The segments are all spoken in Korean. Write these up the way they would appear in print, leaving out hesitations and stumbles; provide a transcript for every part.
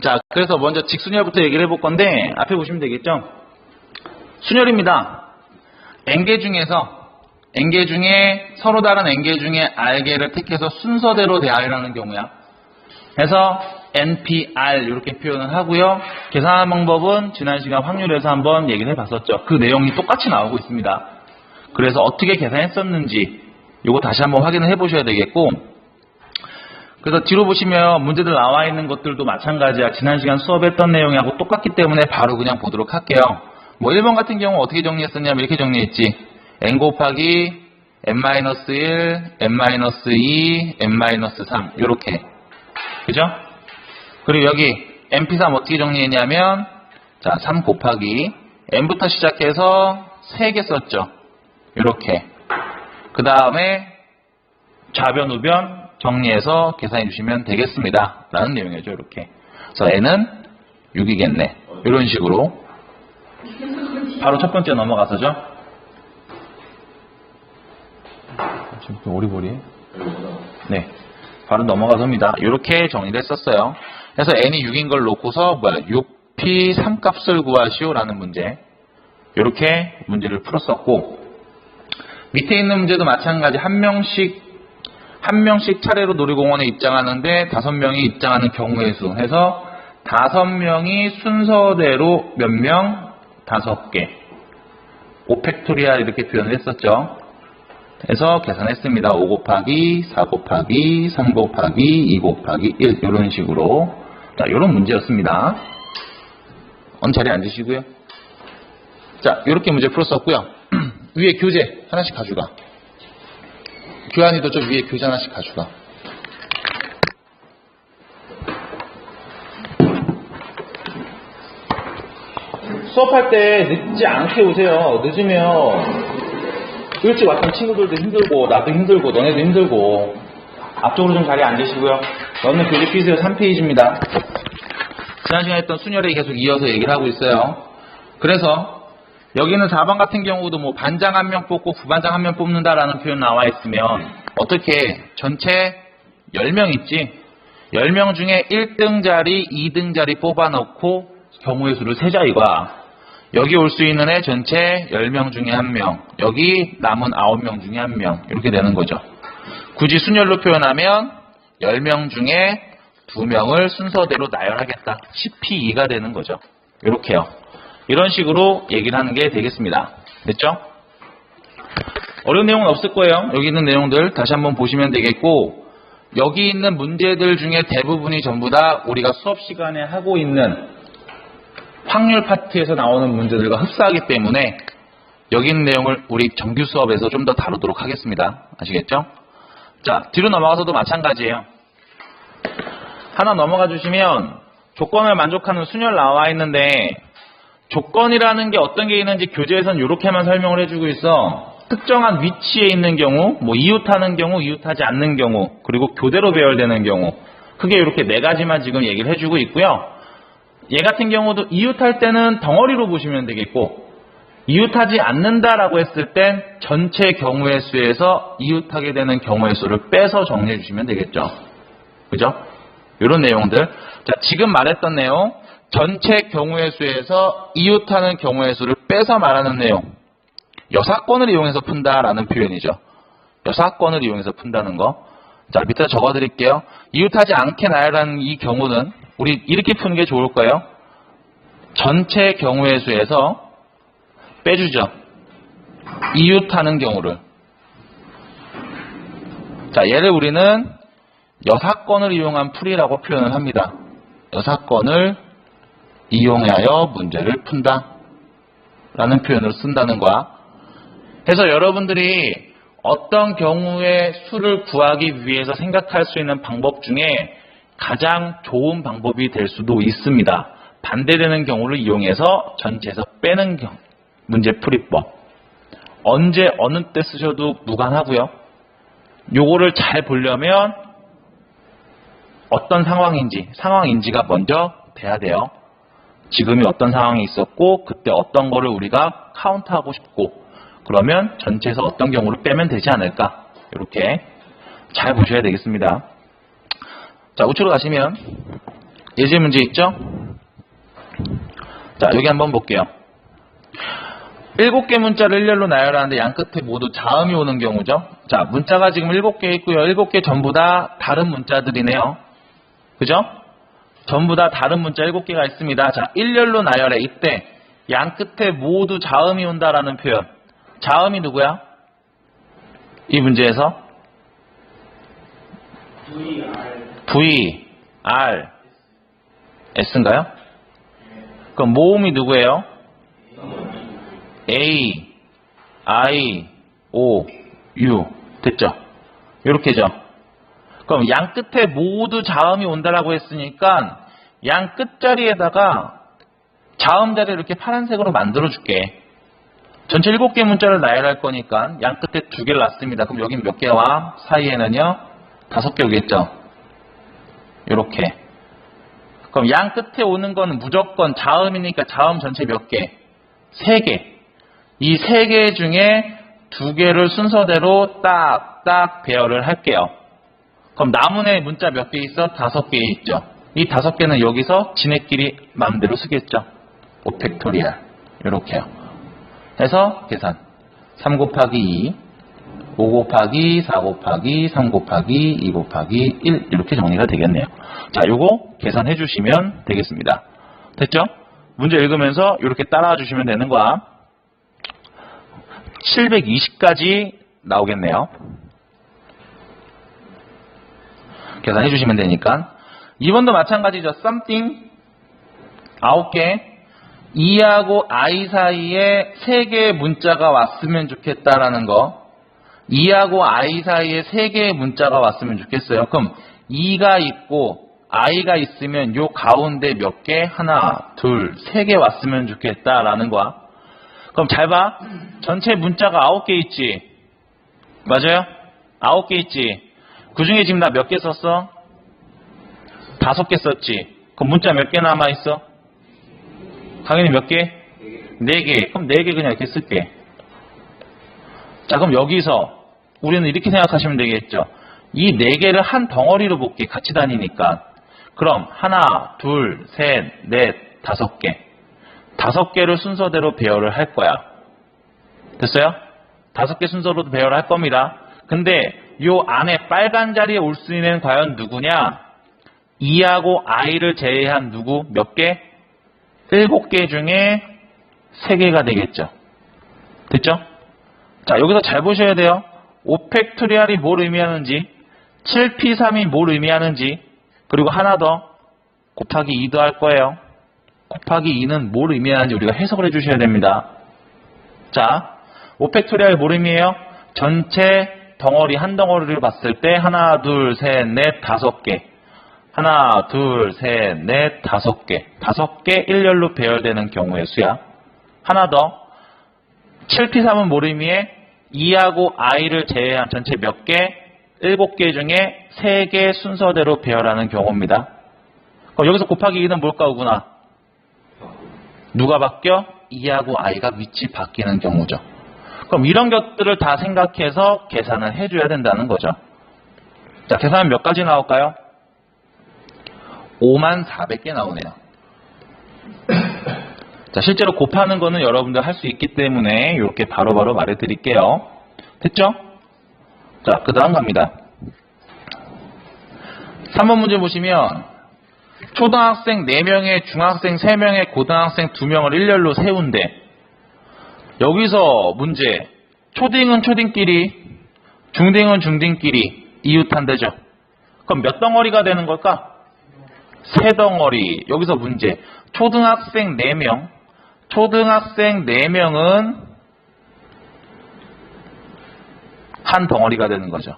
자, 그래서 먼저 직순열부터 얘기를 해볼 건데 앞에 보시면 되겠죠? 순열입니다. n개 중에 서로 다른 n개 중에 r개를 택해서 순서대로 대하라는 경우야. 그래서 npr 이렇게 표현을 하고요. 계산하는 방법은 지난 시간 확률에서 한번 얘기를 해봤었죠. 그 내용이 똑같이 나오고 있습니다. 그래서 어떻게 계산했었는지 이거 다시 한번 확인을 해보셔야 되겠고, 그래서 뒤로 보시면 문제들 나와 있는 것들도 마찬가지야. 지난 시간 수업했던 내용하고 똑같기 때문에 바로 그냥 보도록 할게요. 뭐 1번 같은 경우 어떻게 정리했었냐면 이렇게 정리했지. n 곱하기 n-1, n-2, n-3 이렇게. 그죠? 그리고 여기 np3 어떻게 정리했냐면 자, 3 곱하기 n부터 시작해서 3개 썼죠. 이렇게. 그 다음에 좌변 우변 정리해서 계산해 주시면 되겠습니다. 라는 내용이죠. 이렇게. 그래서 n은 6이겠네. 이런 식으로. 바로 첫 번째 넘어가서죠. 지금 또 오리보리. 네. 바로 넘어가서입니다. 이렇게 정리를 했었어요. 그래서 n이 6인 걸 놓고서 6p 3값을 구하시오 라는 문제. 이렇게 문제를 풀었었고, 밑에 있는 문제도 마찬가지. 한 명씩 차례로 놀이공원에 입장하는데 5명이 입장하는 경우의 수 해서 5명이 순서대로 몇 명? 5개. 5팩토리얼 이렇게 표현을 했었죠. 그래서 계산했습니다. 5 곱하기 4 곱하기 3 곱하기 2 곱하기 1 이런 식으로. 자, 이런 문제였습니다. 자리에 앉으시고요. 자, 이렇게 문제 풀었었고요. 위에 교재 하나씩 가져가. 교환이도 좀 위에 교재 하나씩 가져가. 수업할 때 늦지 않게 오세요. 늦으면 일찍 왔던 친구들도 힘들고 나도 힘들고 너네도 힘들고. 앞쪽으로 좀 자리에 앉으시고요. 너는 교재 피스요 3페이지입니다. 지난 시간에 했던 순열에 계속 이어서 얘기를 하고 있어요. 그래서 여기는 4번 같은 경우도 뭐 반장 1명 뽑고 부반장 1명 뽑는다라는 표현 나와 있으면 어떻게 전체 10명 있지? 10명 중에 1등 자리, 2등 자리 뽑아놓고 경우의 수를 세자 이거야. 여기 올 수 있는 애 전체 10명 중에 1명, 여기 남은 9명 중에 1명 이렇게 되는 거죠. 굳이 순열로 표현하면 10명 중에 2명을 순서대로 나열하겠다. 10p2가 되는 거죠. 이렇게요. 이런 식으로 얘기를 하는 게 되겠습니다. 됐죠? 어려운 내용은 없을 거예요. 여기 있는 내용들 다시 한번 보시면 되겠고, 여기 있는 문제들 중에 대부분이 전부 다 우리가 수업 시간에 하고 있는 확률 파트에서 나오는 문제들과 흡사하기 때문에 여기 있는 내용을 우리 정규 수업에서 좀 더 다루도록 하겠습니다. 아시겠죠? 자, 뒤로 넘어가서도 마찬가지예요. 하나 넘어가 주시면 조건을 만족하는 순열 나와 있는데, 조건이라는 게 어떤 게 있는지 교재에서는 이렇게만 설명을 해주고 있어. 특정한 위치에 있는 경우, 뭐 이웃하는 경우, 이웃하지 않는 경우, 그리고 교대로 배열되는 경우, 크게 이렇게 4가지만 지금 얘기를 해주고 있고요. 얘 같은 경우도 이웃할 때는 덩어리로 보시면 되겠고, 이웃하지 않는다라고 했을 땐 전체 경우의 수에서 이웃하게 되는 경우의 수를 빼서 정리해 주시면 되겠죠. 그죠? 이런 내용들. 자, 지금 말했던 내용, 전체 경우의 수에서 이웃하는 경우의 수를 빼서 말하는 내용. 여사건을 이용해서 푼다라는 표현이죠. 여사건을 이용해서 푼다는 거. 자, 밑에 적어 드릴게요. 이웃하지 않게 나열하는 이 경우는 우리 이렇게 푸는 게 좋을 거예요. 전체 경우의 수에서 빼주죠. 이웃하는 경우를. 자, 얘를 우리는 여사건을 이용한 풀이라고 표현을 합니다. 여사건을 이용하여 문제를 푼다 라는 표현을 쓴다는 거야. 그래서 여러분들이 어떤 경우의 수를 구하기 위해서 생각할 수 있는 방법 중에 가장 좋은 방법이 될 수도 있습니다. 반대되는 경우를 이용해서 전체에서 빼는 문제풀이법. 언제 어느 때 쓰셔도 무관하고요. 요거를 잘 보려면 어떤 상황인지가 먼저 돼야 돼요. 지금이 어떤 상황이 있었고 그때 어떤 거를 우리가 카운트하고 싶고, 그러면 전체에서 어떤 경우를 빼면 되지 않을까, 이렇게 잘 보셔야 되겠습니다. 자, 우측으로 가시면 예제 문제 있죠? 자, 여기 한번 볼게요. 7개 문자를 일렬로 나열하는데 양 끝에 모두 자음이 오는 경우죠. 자, 문자가 지금 7개 있고요. 7개 전부 다 다른 문자들이네요. 그죠? 전부 다 다른 문자 7개가 있습니다. 자, 일렬로 나열해. 이때 양 끝에 모두 자음이 온다라는 표현. 자음이 누구야? 이 문제에서 V, R, S인가요? 그럼 모음이 누구예요? A, I, O, U. 됐죠? 이렇게죠. 그럼 양 끝에 모두 자음이 온다라고 했으니까 양 끝자리에다가 자음 자리를 이렇게 파란색으로 만들어줄게. 전체 7개 문자를 나열할 거니까 양 끝에 2개를 놨습니다. 그럼 여긴 몇 개와 사이에는요? 5개 오겠죠? 이렇게. 그럼 양 끝에 오는 건 무조건 자음이니까 자음 전체 몇 개? 3개. 이 3개 중에 2개를 순서대로 딱 배열을 할게요. 그럼 나문에 문자 몇 개 있어? 5개 있죠. 이 5개는 여기서 지네끼리 마음대로 쓰겠죠. 5팩토리얼. 이렇게요. 해서 계산. 3 곱하기 2, 5 곱하기 4 곱하기 3 곱하기 2 곱하기 1 이렇게 정리가 되겠네요. 자, 요거 계산해 주시면 되겠습니다. 됐죠? 문제 읽으면서 이렇게 따라와 주시면 되는 거야. 720까지 나오겠네요. 계산해 주시면 되니까. 2번도 마찬가지죠. something 9개 2하고 I 사이에 3개의 문자가 왔으면 좋겠다라는 거. 2하고 I 사이에 3개의 문자가 왔으면 좋겠어요. 그럼 2가 있고 I가 있으면 요 가운데 몇 개? 하나, 둘, 3개 왔으면 좋겠다라는 거야. 그럼 잘 봐. 전체 문자가 9개 있지. 맞아요? 9개 있지. 그 중에 지금 나 몇 개 썼어? 5개 썼지. 그럼 문자 몇 개 남아있어? 당연히 몇 개? 4개. 그럼 4개 그냥 이렇게 쓸게. 자, 그럼 여기서 우리는 이렇게 생각하시면 되겠죠. 이 4개를 한 덩어리로 볼게. 같이 다니니까. 그럼 하나, 둘, 셋, 넷, 5개. 5개를 순서대로 배열을 할 거야. 됐어요? 5개 순서로 배열을 할 겁니다. 근데 요 안에 빨간 자리에 올 수 있는 과연 누구냐? 2하고 I를 제외한 누구? 몇 개? 7개 중에 3개가 되겠죠. 됐죠? 자, 여기서 잘 보셔야 돼요. 5팩토리얼이 뭘 의미하는지, 7P3이 뭘 의미하는지, 그리고 하나 더 곱하기 2도 할 거예요. 곱하기 2는 뭘 의미하는지 우리가 해석을 해주셔야 됩니다. 자, 5팩토리얼이 뭘 의미해요? 전체 덩어리, 한 덩어리를 봤을 때 하나, 둘, 셋, 넷, 5개. 하나, 둘, 셋, 넷, 5개. 5개 일렬로 배열되는 경우의 수야. 하나 더. 7P3은 뭘 의미해? 2하고 I를 제외한 전체 몇 개? 7개 중에 3개 순서대로 배열하는 경우입니다. 그럼 여기서 곱하기 2는 뭘까, 오구나? 누가 바뀌어? 2하고 I가 위치 바뀌는 경우죠. 그럼 이런 것들을 다 생각해서 계산을 해줘야 된다는 거죠. 자, 계산은 몇 가지 나올까요? 54,000개 나오네요. 자, 실제로 곱하는 거는 여러분들 할 수 있기 때문에 이렇게 바로바로 말해드릴게요. 됐죠? 자, 그 다음 갑니다. 3번 문제 보시면 초등학생 4명에 중학생 3명에 고등학생 2명을 일렬로 세운대. 여기서 문제, 초딩은 초딩끼리, 중딩은 중딩끼리 이웃한대죠. 그럼 몇 덩어리가 되는 걸까? 3덩어리. 여기서 문제, 초등학생 4명, 초등학생 4명은 한 덩어리가 되는 거죠.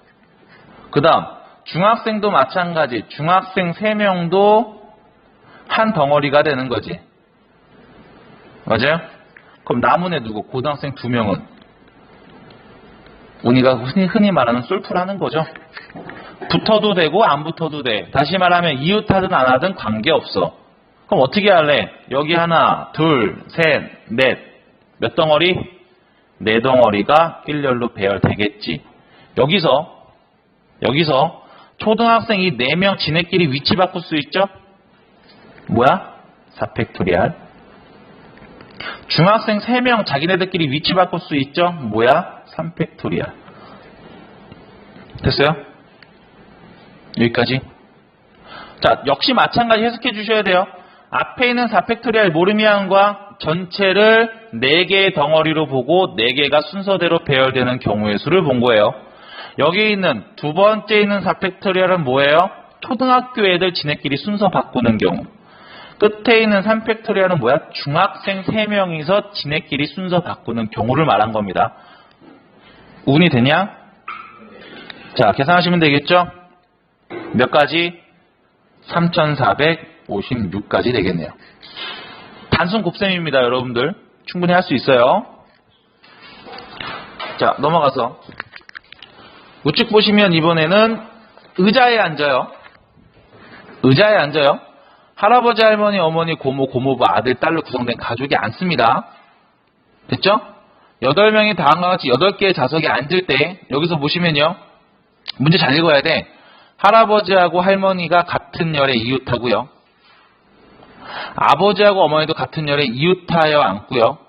그 다음 중학생도 마찬가지, 중학생 3명도 한 덩어리가 되는 거지. 맞아요? 그럼 남은 누구? 고등학생 2명은 우리가 흔히 말하는 솔프라는 거죠. 붙어도 되고 안 붙어도 돼. 다시 말하면 이웃하든 안 하든 관계없어. 그럼 어떻게 할래? 여기 하나, 둘, 셋, 넷. 몇 덩어리? 4덩어리가 일렬로 배열되겠지. 여기서 초등학생 이 4명 지네끼리 위치 바꿀 수 있죠? 뭐야? 4팩토리얼. 중학생 3명 자기네들끼리 위치 바꿀 수 있죠? 뭐야? 3팩토리얼. 됐어요? 여기까지. 자, 역시 마찬가지 해석해 주셔야 돼요. 앞에 있는 4팩토리얼 모르미안과 전체를 4개의 덩어리로 보고 4개가 순서대로 배열되는 경우의 수를 본 거예요. 여기 있는 두 번째 있는 4팩토리얼은 뭐예요? 초등학교 애들 지네끼리 순서 바꾸는 경우. 끝에 있는 3팩토리얼은 뭐야? 중학생 3명이서 지네끼리 순서 바꾸는 경우를 말한 겁니다. 운이 되냐? 자, 계산하시면 되겠죠? 몇 가지? 3456까지 되겠네요. 단순 곱셈입니다, 여러분들. 충분히 할 수 있어요. 자, 넘어가서 우측 보시면 이번에는 의자에 앉아요. 의자에 앉아요. 할아버지, 할머니, 어머니, 고모, 고모부, 아들, 딸로 구성된 가족이 앉습니다. 됐죠? 8명이 다음과 같이 8개의 좌석에 앉을 때 여기서 보시면요. 문제 잘 읽어야 돼. 할아버지하고 할머니가 같은 열에 이웃하고요. 아버지하고 어머니도 같은 열에 이웃하여 앉고요.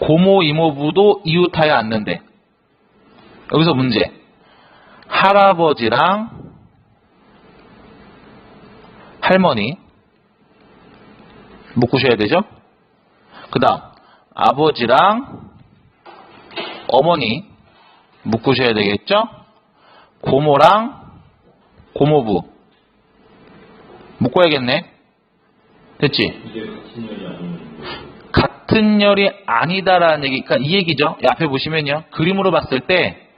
고모, 이모부도 이웃하여 앉는데 여기서 문제. 할아버지랑 할머니 묶으셔야 되죠? 그 다음 아버지랑 어머니 묶으셔야 되겠죠? 고모랑 고모부 묶어야겠네. 됐지? 같은 열이 아니다라는 얘기, 그러니까 이 얘기죠. 앞에 보시면요. 그림으로 봤을 때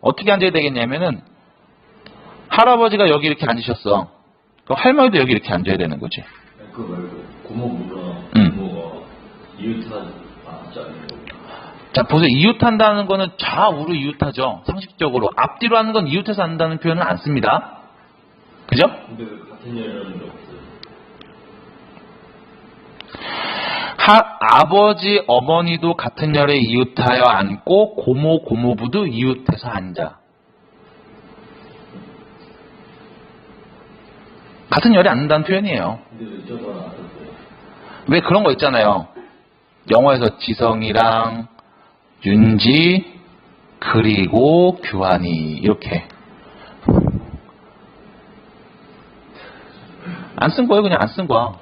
어떻게 앉아야 되겠냐면은 할아버지가 여기 이렇게 앉으셨어. 그럼 할머니도 여기 이렇게 앉아야 되는 거지. 그거 말고 고모부가 고모가 이웃하지 않아요. 자, 보세요. 이웃한다는 거는 좌우로 이웃하죠. 상식적으로. 앞뒤로 하는 건 이웃해서 한다는 표현은 안 씁니다. 그죠? 근데 그 같은 열은 없어요. 아버지, 어머니도 같은 열에 이웃하여 앉고 고모, 고모부도 이웃해서 앉아. 같은 열에 앉는다는 표현이에요. 근데 왜 저건 안 썼어요? 왜 그런 거 있잖아요. 영어에서 지성이랑 윤지 그리고 규환이 이렇게 안 쓴 거예요. 그냥 안 쓴 거야.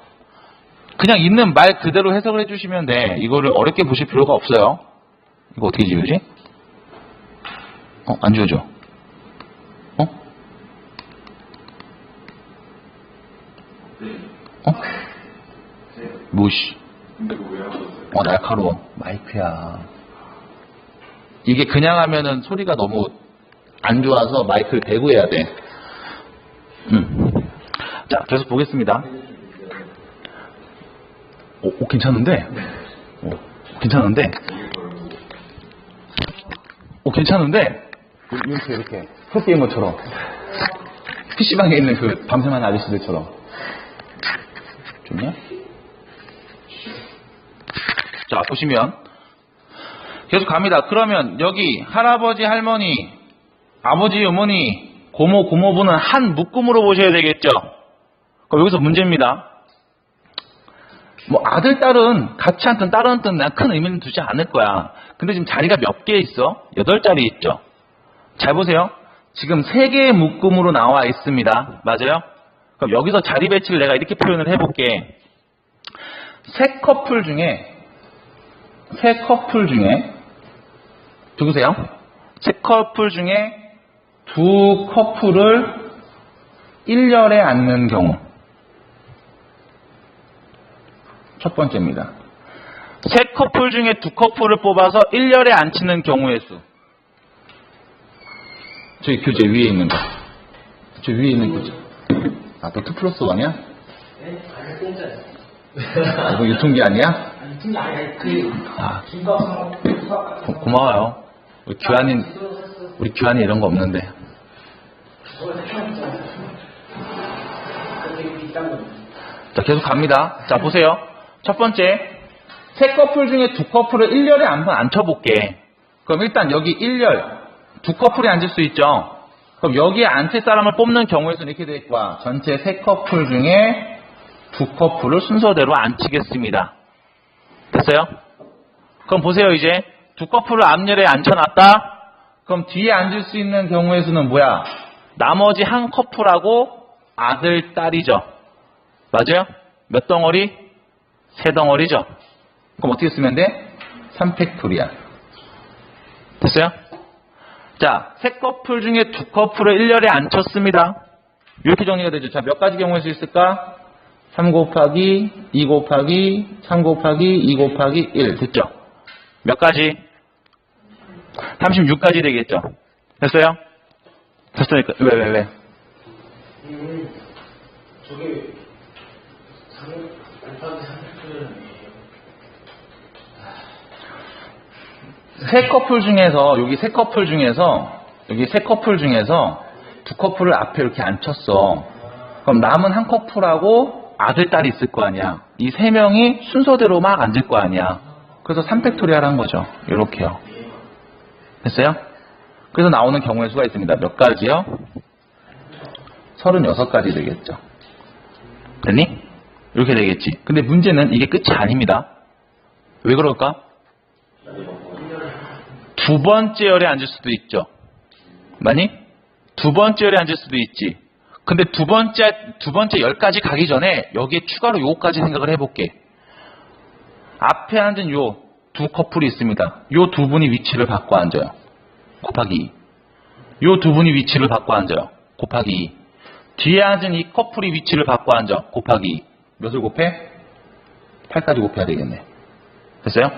그냥 있는 말 그대로 해석을 해주시면 돼. 이거를 어렵게 보실 필요가 없어요. 이거 어떻게 지우지? 안 지워져. 뭐시? 날카로워. 마이크야. 이게 그냥 하면은 소리가 너무 안 좋아서 마이크를 대고 해야 돼. 자, 계속 보겠습니다. 괜찮은데? 괜찮은데? 괜찮은데? 이렇게 헛게이머처럼 PC방에 있는 그 밤새만 아저씨들처럼. 좋냐? 자, 보시면 계속 갑니다. 그러면 여기 할아버지, 할머니, 아버지, 어머니, 고모, 고모부는 한 묶음으로 보셔야 되겠죠? 그럼 여기서 문제입니다. 뭐 아들, 딸은 같이 앉든 따로 앉든 난 큰 의미는 두지 않을 거야. 근데 지금 자리가 몇 개 있어? 8자리 있죠? 잘 보세요. 지금 3개의 묶음으로 나와 있습니다. 맞아요? 그럼 여기서 자리 배치를 내가 이렇게 표현을 해볼게. 세 커플 중에 누구세요? 세 커플 중에 2 커플을 1열에 앉는 경우. 첫 번째입니다. 세 커플 중에 2 커플을 뽑아서 1열에 앉히는 경우의 수. 저기 교재 위에 있는 거. 저 위에 있는 교재. 너 2+1이야? 네? 아니, 공짜예요. 이거 유통기 아니야? 아니, 유통기 아니야. 김밥하고 고마워요. 우리 규환이 이런 거 없는데. 자, 계속 갑니다. 자, 보세요. 첫 번째, 세 커플 중에 2 커플을 1열에 한번 앉혀볼게. 그럼 일단 여기 1열, 2 커플이 앉을 수 있죠. 그럼 여기에 앉힐 사람을 뽑는 경우에 수는 이렇게 될 거야. 전체 3 커플 중에 두 커플을 순서대로 앉히겠습니다. 됐어요? 그럼 보세요. 이제 두 커플을 앞열에 앉혀놨다. 그럼 뒤에 앉을 수 있는 경우의 수는 뭐야? 나머지 한 커플하고 아들, 딸이죠. 맞아요? 몇 덩어리? 세 덩어리죠. 그럼 어떻게 쓰면 돼? 3팩토리얼. 됐어요? 자, 세 커플 중에 두 커플을 1열에 앉혔습니다. 이렇게 정리가 되죠. 자, 몇 가지 경우의 수 있을까? 3 곱하기 2 곱하기 3 곱하기 2 곱하기 1 됐죠? 몇 가지? 36가지 되겠죠? 됐어요? 됐으니까 왜? 저게 3곱하기 3팩토리얼은 세 커플 중에서 여기 세 커플 중에서 두 커플을 앞에 이렇게 앉혔어. 그럼 남은 한 커플하고 아들, 딸이 있을 거 아니야. 이 세 명이 순서대로 막 앉을 거 아니야. 그래서 3팩토리얼 한 거죠. 이렇게요. 됐어요? 그래서 나오는 경우의 수가 있습니다. 몇 가지요? 36가지 되겠죠. 됐니? 이렇게 되겠지. 근데 문제는 이게 끝이 아닙니다. 왜 그럴까? 두 번째 열에 앉을 수도 있죠. 맞니? 두 번째 열에 앉을 수도 있지. 근데 두 번째 열까지 가기 전에 여기에 추가로 요거까지 생각을 해볼게. 앞에 앉은 요 두 커플이 있습니다. 요 두 분이 위치를 바꿔 앉아요. 곱하기 2. 요 두 분이 위치를 바꿔 앉아요. 곱하기 2. 뒤에 앉은 이 커플이 위치를 바꿔 앉아. 곱하기 2. 몇을 곱해? 8까지 곱해야 되겠네. 됐어요?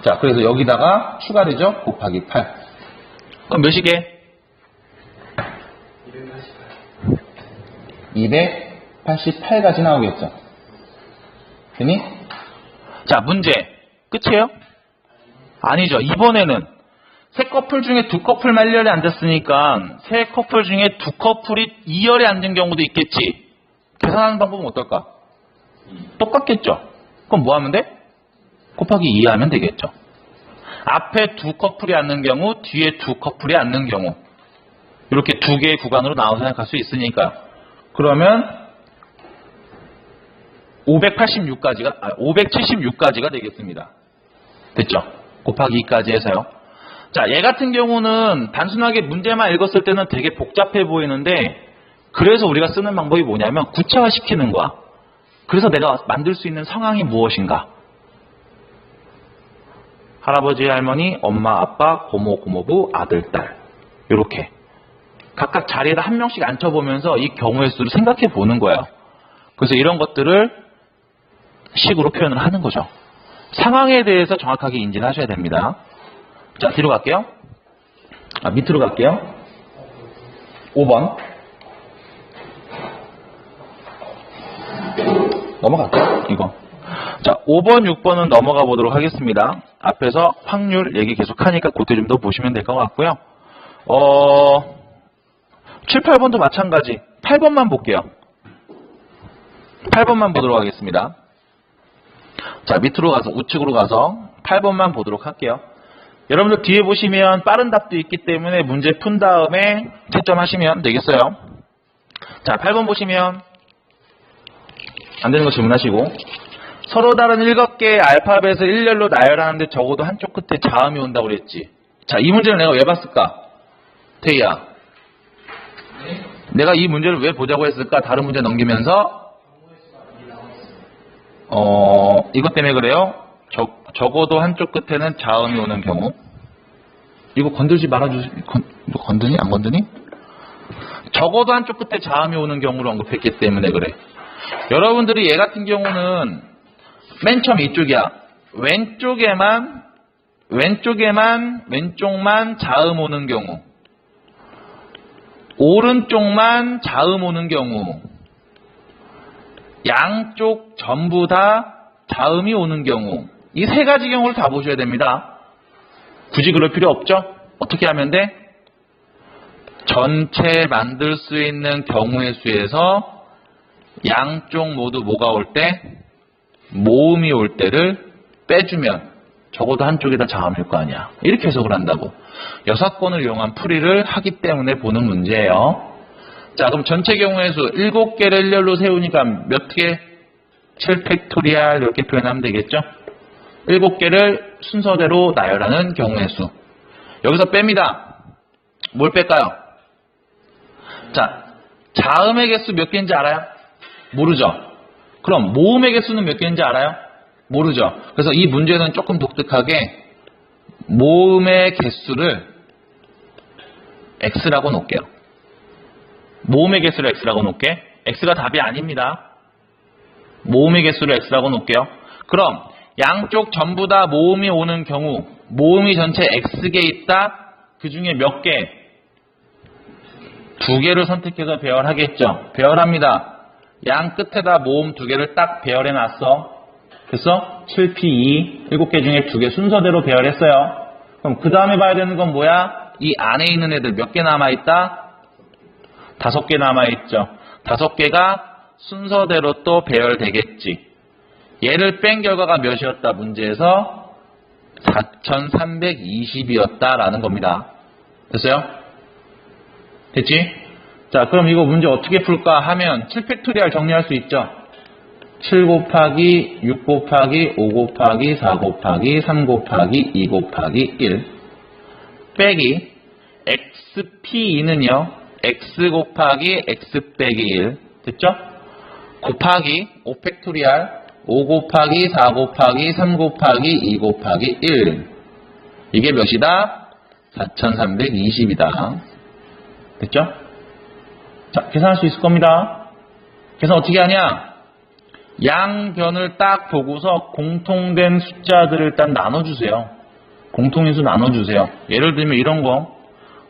자, 그래서 여기다가 추가되죠? 곱하기 8. 그럼 몇이게? 288가지 나오겠죠? 되니? 자, 문제. 끝이에요? 아니죠. 이번에는 세 커플 중에 두 커플 말열에 앉았으니까 세 커플 중에 두 커플이 2열에 앉은 경우도 있겠지. 계산하는 방법은 어떨까? 똑같겠죠? 그럼 뭐 하면 돼? 곱하기 2 하면 되겠죠. 앞에 두 커플이 앉는 경우, 뒤에 두 커플이 앉는 경우. 이렇게 두 개의 구간으로 나눠서 생각할 수 있으니까. 그러면 576가지가 되겠습니다. 됐죠? 곱하기 2까지 해서요. 자, 얘 같은 경우는 단순하게 문제만 읽었을 때는 되게 복잡해 보이는데, 그래서 우리가 쓰는 방법이 뭐냐면 구체화시키는 거야. 그래서 내가 만들 수 있는 상황이 무엇인가? 할아버지, 할머니, 엄마, 아빠, 고모, 고모부, 아들, 딸. 이렇게 각각 자리에다 한 명씩 앉혀보면서 이 경우의 수를 생각해 보는 거예요. 그래서 이런 것들을 식으로 표현을 하는 거죠. 상황에 대해서 정확하게 인지를 하셔야 됩니다. 자, 뒤로 갈게요. 밑으로 갈게요. 5번. 넘어갈게요. 이거. 자, 5번, 6번은 넘어가 보도록 하겠습니다. 앞에서 확률 얘기 계속 하니까 그때 좀 더 보시면 될 것 같고요. 7, 8번도 마찬가지. 8번만 볼게요. 8번만 보도록 하겠습니다. 자, 밑으로 가서, 우측으로 가서 8번만 보도록 할게요. 여러분들 뒤에 보시면 빠른 답도 있기 때문에 문제 푼 다음에 채점하시면 되겠어요. 자, 8번 보시면 안 되는 거 질문하시고, 서로 다른 7개의 알파벳을 일렬로 나열하는데 적어도 한쪽 끝에 자음이 온다고 그랬지. 자, 이 문제를 내가 왜 봤을까? 태희야, 내가 이 문제를 왜 보자고 했을까? 다른 문제 넘기면서 이것 때문에 그래요. 적어도 한쪽 끝에는 자음이 오는 경우. 이거 건들지 말아주세요. 너 건드니? 안 건드니? 적어도 한쪽 끝에 자음이 오는 경우를 언급했기 때문에 그래. 여러분들이 얘 같은 경우는 맨 처음 이쪽이야. 왼쪽만 자음 오는 경우. 오른쪽만 자음 오는 경우. 양쪽 전부 다 자음이 오는 경우. 이 세 가지 경우를 다 보셔야 됩니다. 굳이 그럴 필요 없죠? 어떻게 하면 돼? 전체 만들 수 있는 경우의 수에서 양쪽 모두 뭐가 올 때? 모음이 올 때를 빼주면 적어도 한쪽에다 자음일 거 아니야. 이렇게 해석을 한다고. 6권을 이용한 풀이를 하기 때문에 보는 문제예요. 자, 그럼 전체 경우의 수 7개를 일렬로 세우니까 몇 개? 7팩토리얼 이렇게 표현하면 되겠죠. 7개를 순서대로 나열하는 경우의 수. 여기서 뺍니다. 뭘 뺄까요? 자, 자음의 개수 몇 개인지 알아요? 모르죠. 그럼 모음의 개수는 몇 개인지 알아요? 모르죠. 그래서 이 문제는 조금 독특하게 모음의 개수를 x라고 놓을게요. 모음의 개수를 x라고 놓을게. x가 답이 아닙니다. 모음의 개수를 x라고 놓을게요. 그럼 양쪽 전부 다 모음이 오는 경우 모음이 전체 x개 있다. 그 중에 몇 개? 2개를 선택해서 배열하겠죠. 배열합니다. 양 끝에다 모음 2개를 딱 배열해 놨어. 그래서 7P2 7개 중에 2개 순서대로 배열했어요. 그럼 그 다음에 봐야 되는 건 뭐야? 이 안에 있는 애들 몇 개 남아있다? 5개 남아있죠. 5개가 순서대로 또 배열되겠지. 얘를 뺀 결과가 몇이었다? 문제에서 4320이었다라는 겁니다. 됐어요? 됐지? 자, 그럼 이거 문제 어떻게 풀까 하면 7팩토리얼 정리할 수 있죠. 7 곱하기 6 곱하기 5 곱하기 4 곱하기 3 곱하기 2 곱하기 1 빼기 xp2는요. x 곱하기 x 빼기 1 됐죠? 곱하기 5팩토리얼 5 곱하기 4 곱하기 3 곱하기 2 곱하기 1 이게 몇이다? 4320이다. 됐죠? 자, 계산할 수 있을 겁니다. 계산 어떻게 하냐? 양변을 딱 보고서 공통된 숫자들을 일단 나눠주세요. 공통인수 나눠주세요. 예를 들면 이런 거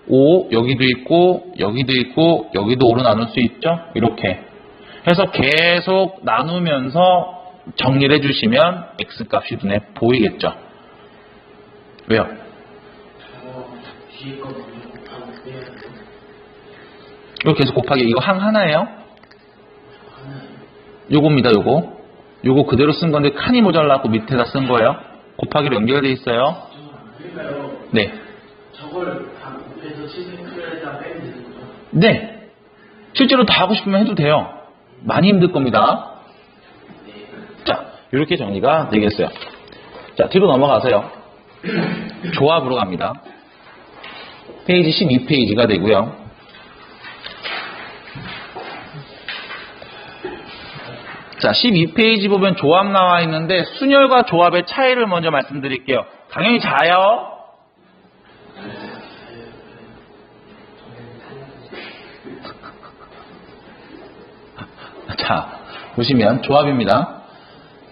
5 여기도 있고 여기도 있고 여기도 5로 나눌 수 있죠? 이렇게 해서 계속 나누면서 정리를 해주시면 x값이 눈에 보이겠죠? 왜요? 뒤에 거 먼저 곱하고 빼야 돼요. 이거 계속 곱하기 이거 항 하나예요? 요겁니다. 요거 그대로 쓴 건데 칸이 모자라고 밑에다 쓴 거예요. 곱하기로 연결되어 있어요. 그러니까요. 네. 저걸 다 곱해서 7팩토리얼에다 빼면 되는 거죠? 네. 실제로 다 하고 싶으면 해도 돼요. 많이 힘들 겁니다. 자, 이렇게 정리가 되겠어요. 자, 뒤로 넘어가세요. 조합으로 갑니다. 페이지 12페이지가 되고요. 자, 12페이지 보면 조합 나와 있는데 순열과 조합의 차이를 먼저 말씀드릴게요. 당연히 자요. 자, 보시면 조합입니다.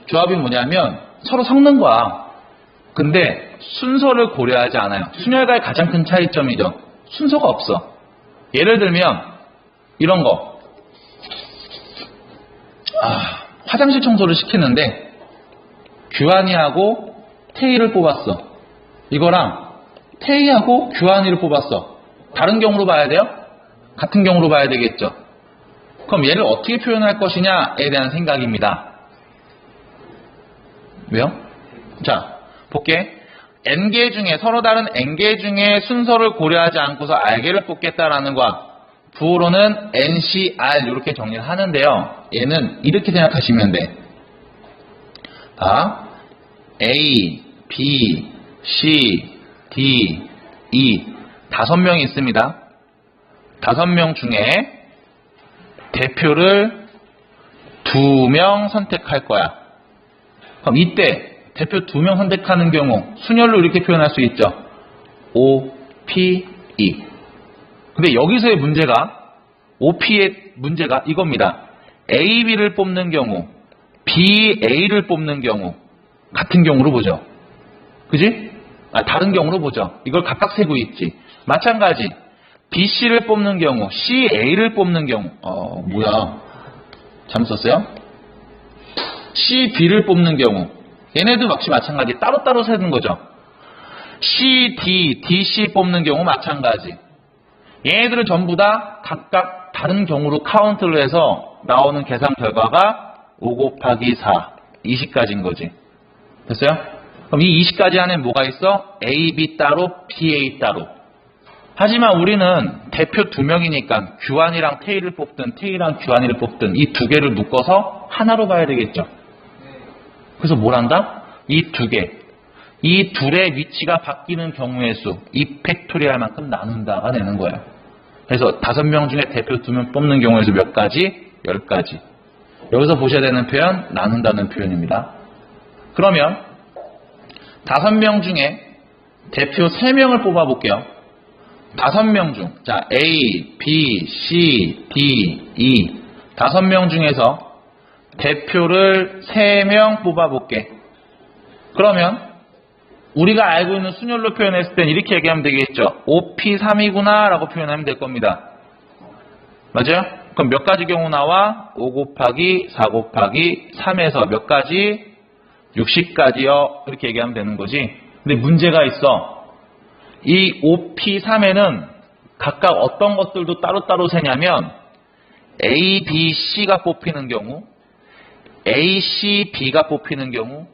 조합이 뭐냐면 서로 섞는 거야. 근데 순서를 고려하지 않아요. 순열과의 가장 큰 차이점이죠. 순서가 없어. 예를 들면 이런 거. 화장실 청소를 시키는데 규환이하고 태희를 뽑았어. 이거랑 태희하고 규환이를 뽑았어. 다른 경우로 봐야 돼요? 같은 경우로 봐야 되겠죠. 그럼 얘를 어떻게 표현할 것이냐에 대한 생각입니다. 왜요? 자, 볼게. n개 중에 서로 다른 n개 중에 순서를 고려하지 않고서 r개를 뽑겠다라는 거. 부호로는 NCR 이렇게 정리를 하는데요. 얘는 이렇게 생각하시면 돼. 자, A, B, C, D, E 5명이 있습니다. 5명 중에 대표를 2명 선택할 거야. 그럼 이때 대표 2명 선택하는 경우 순열로 이렇게 표현할 수 있죠. O, P, E. 근데 여기서의 문제가 OP의 문제가 이겁니다. A, B를 뽑는 경우 B, A를 뽑는 경우 같은 경우로 보죠. 그지? 다른 경우로 보죠. 이걸 각각 세고 있지. 마찬가지 B, C를 뽑는 경우 C, A를 뽑는 경우 뭐야 잘못 썼어요? C, B를 뽑는 경우 얘네도 역시 마찬가지 따로따로 세는 거죠. C, D, D, C 뽑는 경우 마찬가지. 얘네들은 전부 다 각각 다른 경우로 카운트를 해서 나오는 계산 결과가 5 곱하기 4, 20까지인 거지. 됐어요? 그럼 이 20까지 안에 뭐가 있어? A, B 따로, B, A 따로. 하지만 우리는 대표 2명이니까 규환이랑 태희를 뽑든 태희랑 규환이를 뽑든 이 2개를 묶어서 하나로 봐야 되겠죠. 그래서 뭘 한다? 이 두 개. 이 둘의 위치가 바뀌는 경우의 수, 이 팩토리얼만큼 나눈다가 되는 거예요. 그래서 5명 중에 대표 2명 뽑는 경우에서 몇 가지? 10가지. 여기서 보셔야 되는 표현, 나눈다는 표현입니다. 그러면 5명 중에 대표 3명을 뽑아볼게요. 5명 중, 자, A, B, C, D, E 5명 중에서 대표를 3명 뽑아볼게. 그러면 우리가 알고 있는 순열로 표현했을 땐 이렇게 얘기하면 되겠죠. 5P3이구나 라고 표현하면 될 겁니다. 맞아요? 그럼 몇 가지 경우 나와? 5 곱하기 4 곱하기 3에서 몇 가지? 60가지요. 이렇게 얘기하면 되는 거지. 근데 문제가 있어. 이 5P3에는 각각 어떤 것들도 따로따로 세냐면 A, B, C가 뽑히는 경우, A, C, B가 뽑히는 경우,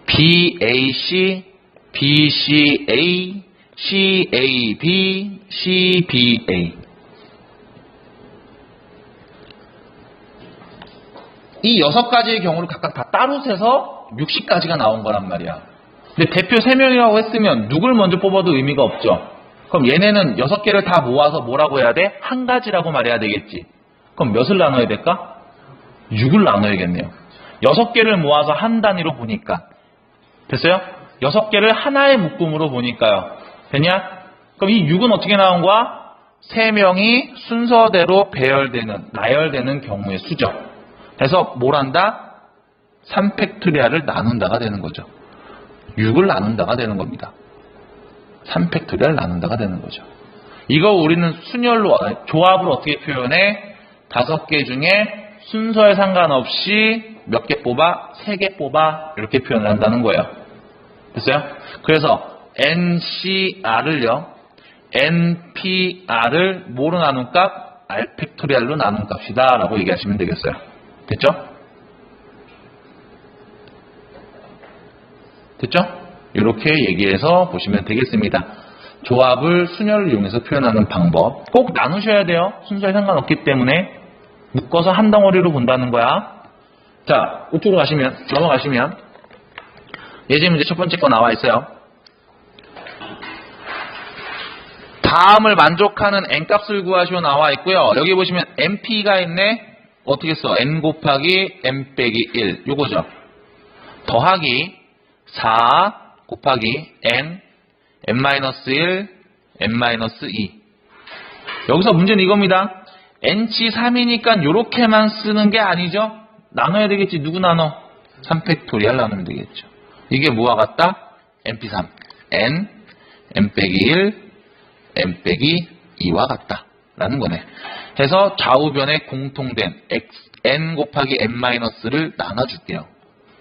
B, A, C, B, C, A, C, A, B, C, B, A. 이 6가지의 경우를 각각 다 따로 세서 60가지가 나온 거란 말이야. 근데 대표 3명이라고 했으면 누굴 먼저 뽑아도 의미가 없죠. 그럼 얘네는 6개를 다 모아서 뭐라고 해야 돼? 한 가지라고 말해야 되겠지. 그럼 몇을 나눠야 될까? 6을 나눠야겠네요. 6개를 모아서 한 단위로 보니까. 됐어요? 6개를 하나의 묶음으로 보니까요. 됐냐? 그럼 이 6은 어떻게 나온 거야? 3명이 순서대로 나열되는 경우의 수죠. 그래서 뭘 한다? 3팩토리얼을 나눈다가 되는 거죠. 6을 나눈다가 되는 겁니다. 3팩토리얼 나눈다가 되는 거죠. 이거 우리는 순열로, 조합을 어떻게 표현해? 5개 중에 순서에 상관없이 몇 개 뽑아? 3개 뽑아. 이렇게 표현을 한다는 거예요. 됐어요? 그래서 NCR을요, NPR을 뭐로 나눈 값? R팩토리얼로 나눈 값이다 라고 얘기하시면 되겠어요. 됐죠? 됐죠? 이렇게 얘기해서 보시면 되겠습니다. 조합을 순열을 이용해서 표현하는 방법. 꼭 나누셔야 돼요. 순서에 상관없기 때문에. 묶어서 한 덩어리로 본다는 거야. 자, 우측으로 넘어가시면 예제 문제 첫 번째 거 나와 있어요. 다음을 만족하는 n값을 구하시오 나와 있고요. 여기 보시면 np가 있네. 어떻게 써? n 곱하기 n 빼기 1 요거죠. 더하기 4 곱하기 n, n-1, n-2. 여기서 문제는 이겁니다. n치 3이니까 요렇게만 쓰는 게 아니죠. 나눠야 되겠지. 누구 나눠? 3팩토리얼 나누면 되겠죠. 이게 뭐와 같다? np3, n, n 빼기 1, n 빼기 2와 같다 라는 거네. 해서 좌우변에 공통된 n 곱하기 n-를 나눠줄게요.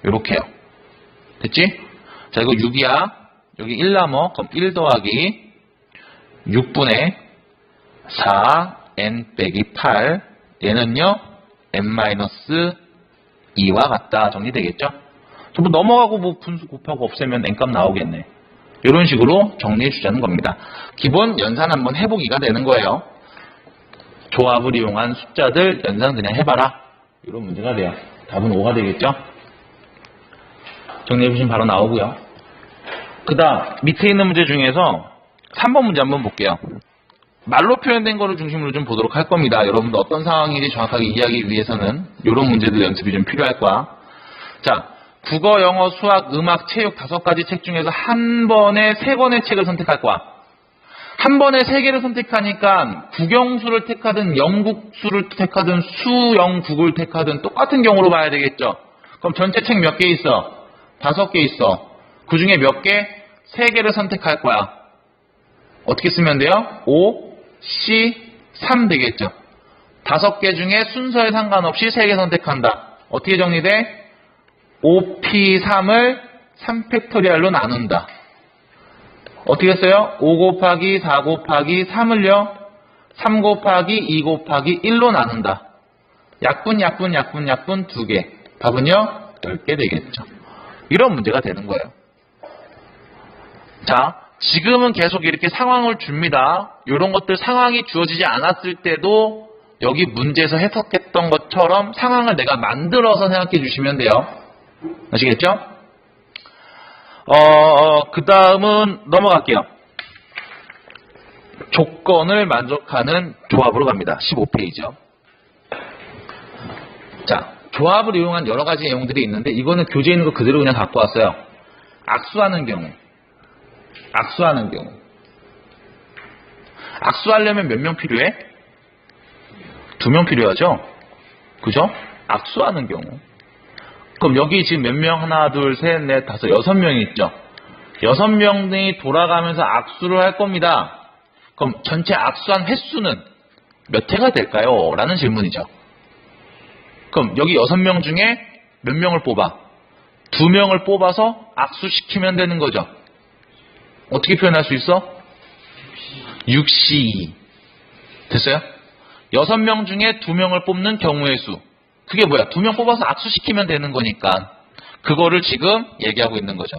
요렇게요. 됐지? 자, 이거 6이야. 여기 1 남어. 그럼 1 더하기 6분의 4 n 빼기 8. 얘는요, n-2와 같다. 정리되겠죠? 전부 넘어가고 뭐 분수 곱하고 없애면 n값 나오겠네. 이런 식으로 정리해 주자는 겁니다. 기본 연산 한번 해보기가 되는 거예요. 조합을 이용한 숫자들 연산 그냥 해봐라. 이런 문제가 돼요. 답은 5가 되겠죠? 정리해보시면 바로 나오고요. 그 다음 밑에 있는 문제 중에서 3번 문제 한번 볼게요. 말로 표현된 거를 중심으로 좀 보도록 할 겁니다. 여러분도 어떤 상황인지 정확하게 이해하기 위해서는 이런 문제들 연습이 좀 필요할 거야. 자, 국어, 영어, 수학, 음악, 체육 5가지 책 중에서 한 번에 3권의 책을 선택할 거야. 한 번에 3개를 선택하니까 국영수를 택하든 영국수를 택하든 수영국을 택하든 똑같은 경우로 봐야 되겠죠. 그럼 전체 책 몇 개 있어? 5개 있어. 그 중에 몇 개? 3개를 선택할 거야. 어떻게 쓰면 돼요? 5, C, 3 되겠죠. 5개 중에 순서에 상관없이 3개 선택한다. 어떻게 정리돼? 5P3을 3팩토리얼로 나눈다. 어떻게 써요? 5 곱하기 4 곱하기 3을요. 3 곱하기 2 곱하기 1로 나눈다. 약분 2개. 답은요? 10개 되겠죠. 이런 문제가 되는 거예요. 자, 지금은 계속 이렇게 상황을 줍니다. 이런 것들 상황이 주어지지 않았을 때도 여기 문제에서 해석했던 것처럼 상황을 내가 만들어서 생각해 주시면 돼요. 아시겠죠? 그 다음은 넘어갈게요. 조건을 만족하는 조합으로 갑니다. 15페이지요. 자, 조합을 이용한 여러 가지 내용들이 있는데 이거는 교재에 있는 거 그대로 그냥 갖고 왔어요. 악수하는 경우. 악수하려면 몇 명 필요해? 2명 필요하죠? 그죠? 악수하는 경우. 그럼 여기 지금 몇 명? 하나, 둘, 셋, 넷, 다섯, 6명이 있죠? 6명이 돌아가면서 악수를 할 겁니다. 그럼 전체 악수한 횟수는 몇 회가 될까요? 라는 질문이죠. 그럼 여기 6명 중에 몇 명을 뽑아? 2명을 뽑아서 악수시키면 되는 거죠. 어떻게 표현할 수 있어? 6C2. 됐어요? 6명 중에 2명을 뽑는 경우의 수. 그게 뭐야? 2명 뽑아서 악수시키면 되는 거니까 그거를 지금 얘기하고 있는 거죠.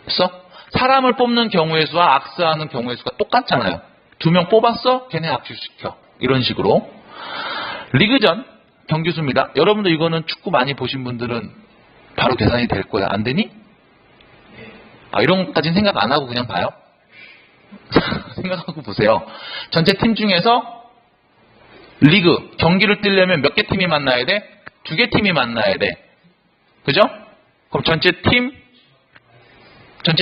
됐어? 사람을 뽑는 경우의 수와 악수하는 경우의 수가 똑같잖아요. 2명 뽑았어? 걔네 악수시켜. 이런 식으로. 리그전 경기수입니다. 여러분들 이거는 축구 많이 보신 분들은 바로 계산이 될 거야. 안 되니? 이런 것까지는 생각 안 하고 그냥 봐요. 생각하고 보세요. 전체 팀 중에서 리그, 경기를 뛰려면 몇 개 팀이 만나야 돼? 2개 팀이 만나야 돼. 그죠? 그럼 전체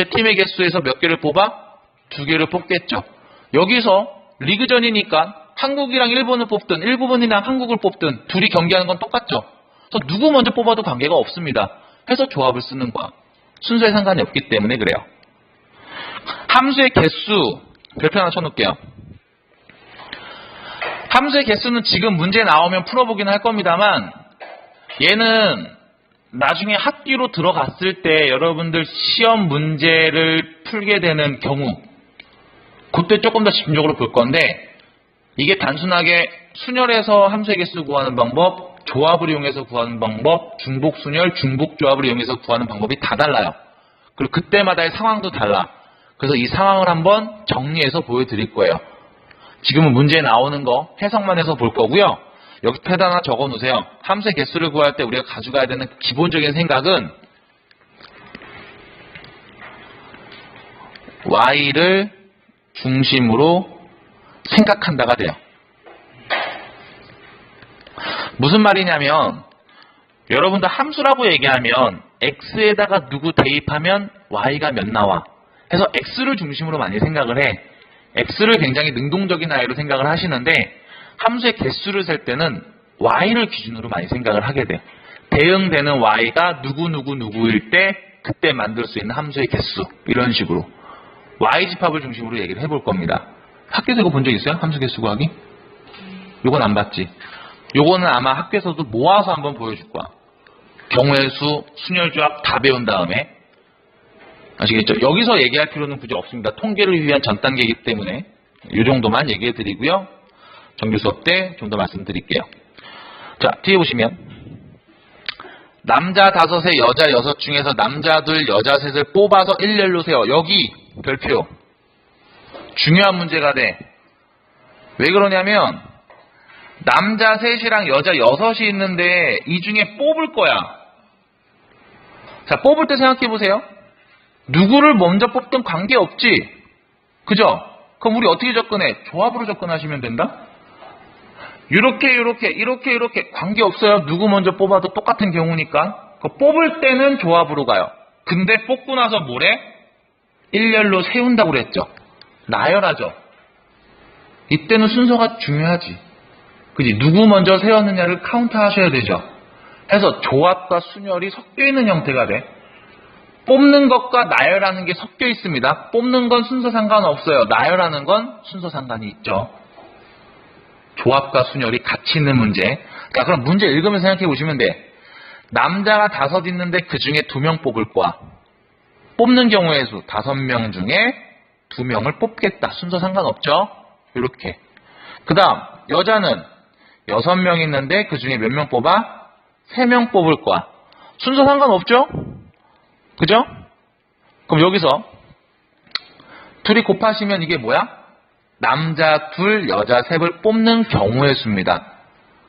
팀의 개수에서 몇 개를 뽑아? 2개를 뽑겠죠. 여기서 리그전이니까 한국이랑 일본을 뽑든 일본이랑 한국을 뽑든 둘이 경기하는 건 똑같죠. 그래서 누구 먼저 뽑아도 관계가 없습니다. 해서 조합을 쓰는 거야. 순서에 상관이 없기 때문에 그래요. 함수의 개수 별표 하나 쳐놓을게요. 함수의 개수는 지금 문제 나오면 풀어보긴 할 겁니다만 얘는 나중에 학기로 들어갔을 때 여러분들 시험 문제를 풀게 되는 경우 그때 조금 더 집중적으로 볼 건데 이게 단순하게 순열에서 함수의 개수 구하는 방법, 조합을 이용해서 구하는 방법, 중복순열, 중복조합을 이용해서 구하는 방법이 다 달라요. 그리고 그때마다의 상황도 달라. 그래서 이 상황을 한번 정리해서 보여드릴 거예요. 지금은 문제에 나오는 거 해석만 해서 볼 거고요. 여기 패드 하나 적어 놓으세요. 함수의 개수를 구할 때 우리가 가져가야 되는 기본적인 생각은 y를 중심으로 생각한다가 돼요. 무슨 말이냐면 여러분들 함수라고 얘기하면 x에다가 누구 대입하면 y가 몇 나와 해서 x를 중심으로 많이 생각을 해. x를 굉장히 능동적인 아이로 생각을 하시는데 함수의 개수를 셀 때는 y를 기준으로 많이 생각을 하게 돼요. 대응되는 y가 누구일 때 그때 만들 수 있는 함수의 개수 이런 식으로 y집합을 중심으로 얘기를 해볼 겁니다. 학교에서 이거 본 적 있어요? 함수 개수 구하기? 요건 안 봤지? 요거는 아마 학교에서도 모아서 한번 보여줄 거야. 경우의 수, 순열조합 다 배운 다음에 아시겠죠? 여기서 얘기할 필요는 굳이 없습니다. 통계를 위한 전 단계이기 때문에 이 정도만 얘기해 드리고요. 정규 수업 때 좀 더 말씀드릴게요. 자, 뒤에 보시면 남자 5에 여자 6 중에서 남자 2, 여자 3을 뽑아서 일렬로 세워. 여기 별표. 중요한 문제가 돼. 왜 그러냐면 남자 3이랑 여자 6이 있는데 이 중에 뽑을 거야. 자, 뽑을 때 생각해 보세요. 누구를 먼저 뽑든 관계없지. 그죠? 그럼 우리 어떻게 접근해? 조합으로 접근하시면 된다. 이렇게 관계없어요. 누구 먼저 뽑아도 똑같은 경우니까. 뽑을 때는 조합으로 가요. 근데 뽑고 나서 뭐래? 일렬로 세운다고 그랬죠. 나열하죠. 이때는 순서가 중요하지. 그지? 누구 먼저 세웠느냐를 카운트 하셔야 되죠. 해서 조합과 순열이 섞여 있는 형태가 돼. 뽑는 것과 나열하는 게 섞여 있습니다. 뽑는 건 순서 상관없어요. 나열하는 건 순서 상관이 있죠. 조합과 순열이 같이 있는 문제. 자, 그럼 문제 읽으면서 생각해 보시면 돼. 남자가 5 있는데 그 중에 2명 뽑을 거야. 뽑는 경우의 수 5명 중에 2명을 뽑겠다. 순서 상관없죠? 이렇게. 그 다음 여자는 6명 있는데 그 중에 몇 명 뽑아? 3명 뽑을 거야. 순서 상관없죠? 그죠? 그럼 여기서 둘이 곱하시면 이게 뭐야? 남자 2, 여자 3을 뽑는 경우의 수입니다.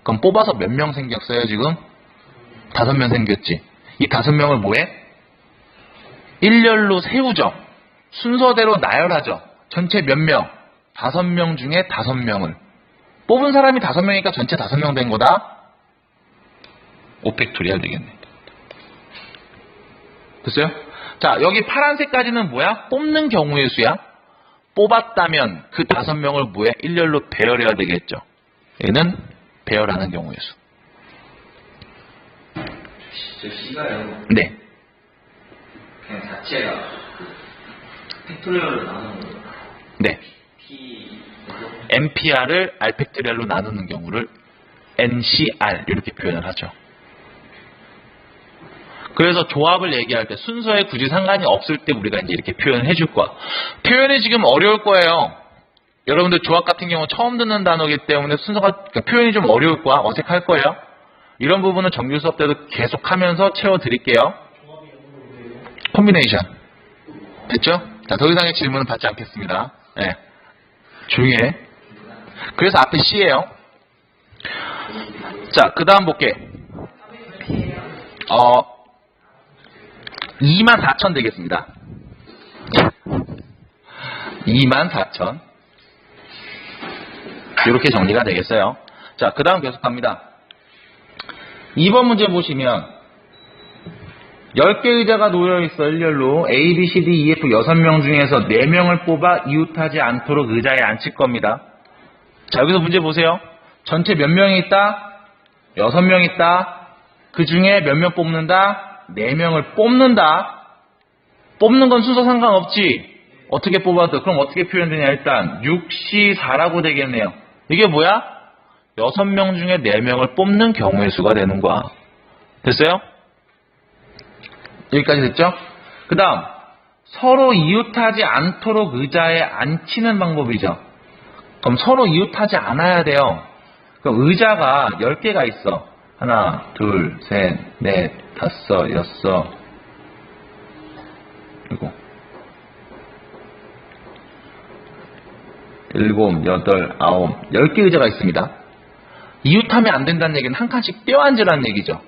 그럼 뽑아서 몇 명 생겼어요 지금? 5명 생겼지. 이 5명을 뭐해? 일렬로 세우죠. 순서대로 나열하죠. 전체 몇 명? 5명 중에 5명을. 뽑은 사람이 5명이니까 전체 5명 된 거다. 5팩토리얼 되겠네. 됐어요? 자, 여기 파란색까지는 뭐야? 뽑는 경우의 수야. 뽑았다면 그 5명을 뭐해? 일렬로 배열해야 되겠죠. 얘는 배열하는 경우의 수. 저 C가요. 네. 그냥 자체가 팩토리얼로 나누는 거예요. 네. P NPR을 R 팩토리얼로 나누는 경우를 NCR 이렇게 표현을 하죠. 그래서 조합을 얘기할 때 순서에 굳이 상관이 없을 때 우리가 이제 이렇게 표현을 해줄 거야. 표현이 지금 어려울 거예요. 여러분들 조합 같은 경우 처음 듣는 단어이기 때문에 순서가, 그러니까 표현이 좀 어려울 거야. 어색할 거예요. 이런 부분은 정규 수업 때도 계속 하면서 채워드릴게요. 콤비네이션. 됐죠? 자, 더 이상의 질문은 받지 않겠습니다. 네. 조용히 해. 그래서 앞에 C예요. 자, 그 다음 볼게. 24,000 되겠습니다. 24,000. 이렇게 정리가 되겠어요. 자, 그 다음 계속 갑니다. 2번 문제 보시면 10개 의자가 놓여있어 일렬로 A, B, C, D, E, F 6명 중에서 4명을 뽑아 이웃하지 않도록 의자에 앉힐 겁니다. 자, 여기서 문제 보세요. 전체 몇 명이 있다? 6명 있다. 그 중에 몇 명 뽑는다? 4명을 뽑는다. 뽑는 건 순서 상관없지. 어떻게 뽑아도. 그럼 어떻게 표현되냐. 일단 6C4라고 되겠네요. 이게 뭐야? 6명 중에 4명을 뽑는 경우의 수가 되는 거야. 됐어요? 여기까지 됐죠? 그 다음 서로 이웃하지 않도록 의자에 앉히는 방법이죠. 그럼 서로 이웃하지 않아야 돼요. 그럼 의자가 10개가 있어. 하나, 둘, 셋, 넷, 다섯, 여섯, 일곱, 여덟, 아홉, 10개 의자가 있습니다. 이웃하면 안 된다는 얘기는 한 칸씩 떼어 앉으라는 얘기죠.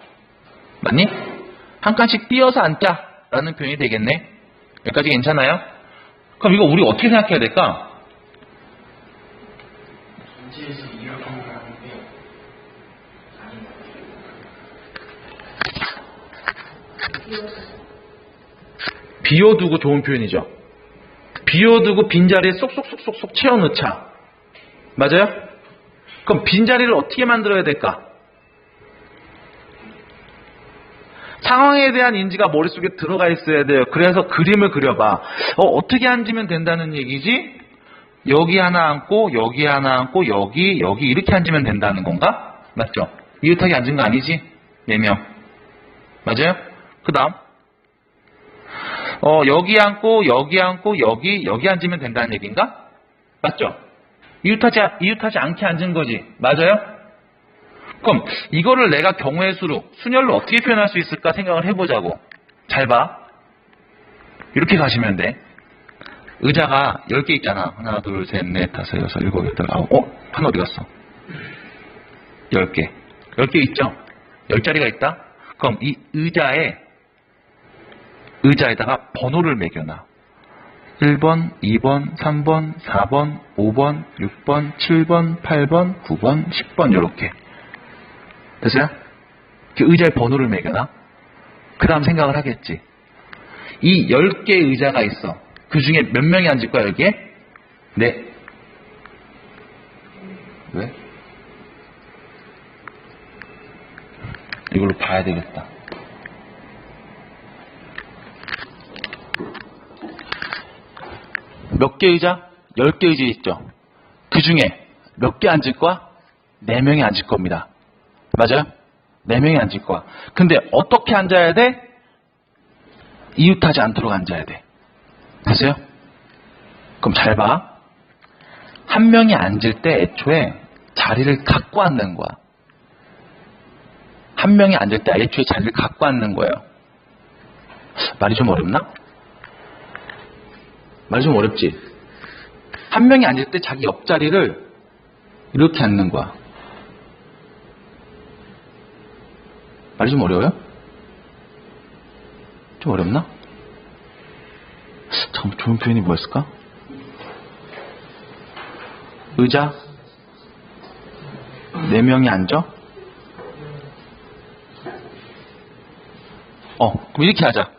맞니? 한 칸씩 띄어서 앉자라는 표현이 되겠네. 여기까지 괜찮아요? 그럼 이거 우리 어떻게 생각해야 될까? 전체에서 이렇게 하는데 비워두고 좋은 표현이죠. 비워두고 빈자리에 쏙쏙쏙쏙 채워넣자. 맞아요? 그럼 빈자리를 어떻게 만들어야 될까? 상황에 대한 인지가 머릿속에 들어가 있어야 돼요. 그래서 그림을 그려봐. 어떻게 앉으면 된다는 얘기지? 여기 하나 앉고 여기 하나 앉고 여기 이렇게 앉으면 된다는 건가? 맞죠? 이웃하게 앉은 거 아니지? 4명. 맞아요? 그 다음 여기 앉고 여기 앉고 여기 앉으면 된다는 얘기인가? 맞죠? 이웃하지 않게 앉은 거지. 맞아요? 그럼 이거를 내가 경우의 수로 순열로 어떻게 표현할 수 있을까 생각을 해보자고. 잘 봐. 이렇게 가시면 돼. 의자가 10개 있잖아. 하나, 둘, 셋, 넷, 다섯, 여섯, 일곱, 여덟, 아홉. 하나 어디 갔어? 10개. 10개 있죠? 10자리가 있다? 그럼 이 의자에다가 번호를 매겨놔. 1번, 2번, 3번, 4번, 5번, 6번, 7번, 8번, 9번, 10번 이렇게. 됐어요? 의자에 번호를 매겨놔. 그 다음 생각을 하겠지. 이 10개의 의자가 있어. 그 중에 몇 명이 앉을 거야 여기에? 네. 왜? 이걸로 봐야 되겠다. 몇 개 의자? 10개 의자 있죠. 그 중에 몇 개 앉을 거야? 4명이 앉을 겁니다. 맞아요? 4명이 앉을 거야. 근데 어떻게 앉아야 돼? 이웃하지 않도록 앉아야 돼. 됐어요? 그럼 잘 봐. 한 명이 앉을 때 애초에 자리를 갖고 앉는 거야. 한 명이 앉을 때 애초에 자리를 갖고 앉는 거예요. 말이 좀 어렵나? 말이 좀 어렵지? 한 명이 앉을 때 자기 옆자리를 이렇게 앉는 거야. 말이 좀 어려워요? 좀 어렵나? 참 좋은 표현이 뭐였을까? 의자? 4명이 앉아? 그럼 이렇게 하자.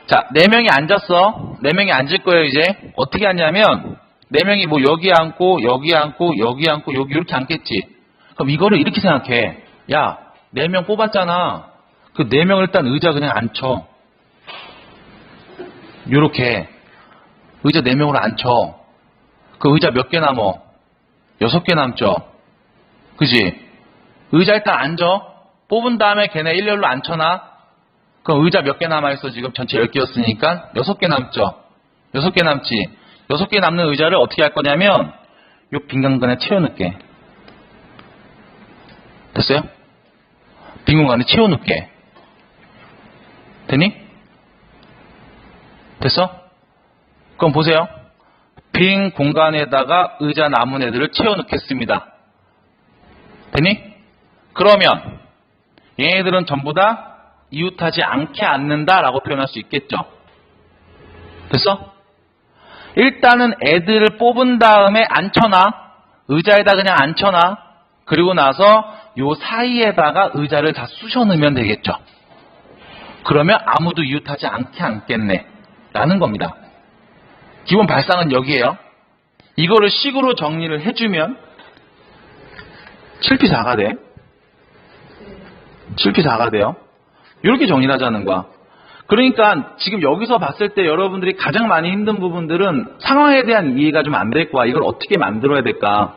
자, 4명이 앉았어. 4명이 앉을 거예요, 이제. 어떻게 앉냐면, 4명이 뭐 여기 앉고, 여기 앉고, 여기 앉고, 여기 이렇게 앉겠지. 그럼 이거를 이렇게 생각해. 야, 4명 뽑았잖아. 그 4명을 일단 의자 그냥 앉혀. 요렇게. 의자 4명으로 앉혀. 그 의자 몇 개 남어? 6개 남죠? 그지? 의자 일단 앉아. 뽑은 다음에 걔네 일렬로 앉혀놔. 그럼 의자 몇 개 남아있어? 지금 전체 10개였으니까 6개 남죠? 6개 남지? 6개 남는 의자를 어떻게 할 거냐면 요 빈 공간에 채워넣게. 됐어요? 빈 공간에 채워넣게. 되니? 됐어? 그럼 보세요. 빈 공간에다가 의자 남은 애들을 채워넣겠습니다. 되니? 그러면 얘네들은 전부 다 이웃하지 않게 앉는다라고 표현할 수 있겠죠. 됐어? 일단은 애들을 뽑은 다음에 앉혀놔. 의자에다 그냥 앉혀놔. 그리고 나서 요 사이에다가 의자를 다 쑤셔 넣으면 되겠죠. 그러면 아무도 이웃하지 않게 앉겠네 라는 겁니다. 기본 발상은 여기에요. 이거를 식으로 정리를 해주면 7p 4가 돼. 7p 4가 돼요. 이렇게 정리를 하자는 거야. 그러니까 지금 여기서 봤을 때 여러분들이 가장 많이 힘든 부분들은 상황에 대한 이해가 좀 안 될 거야. 이걸 어떻게 만들어야 될까.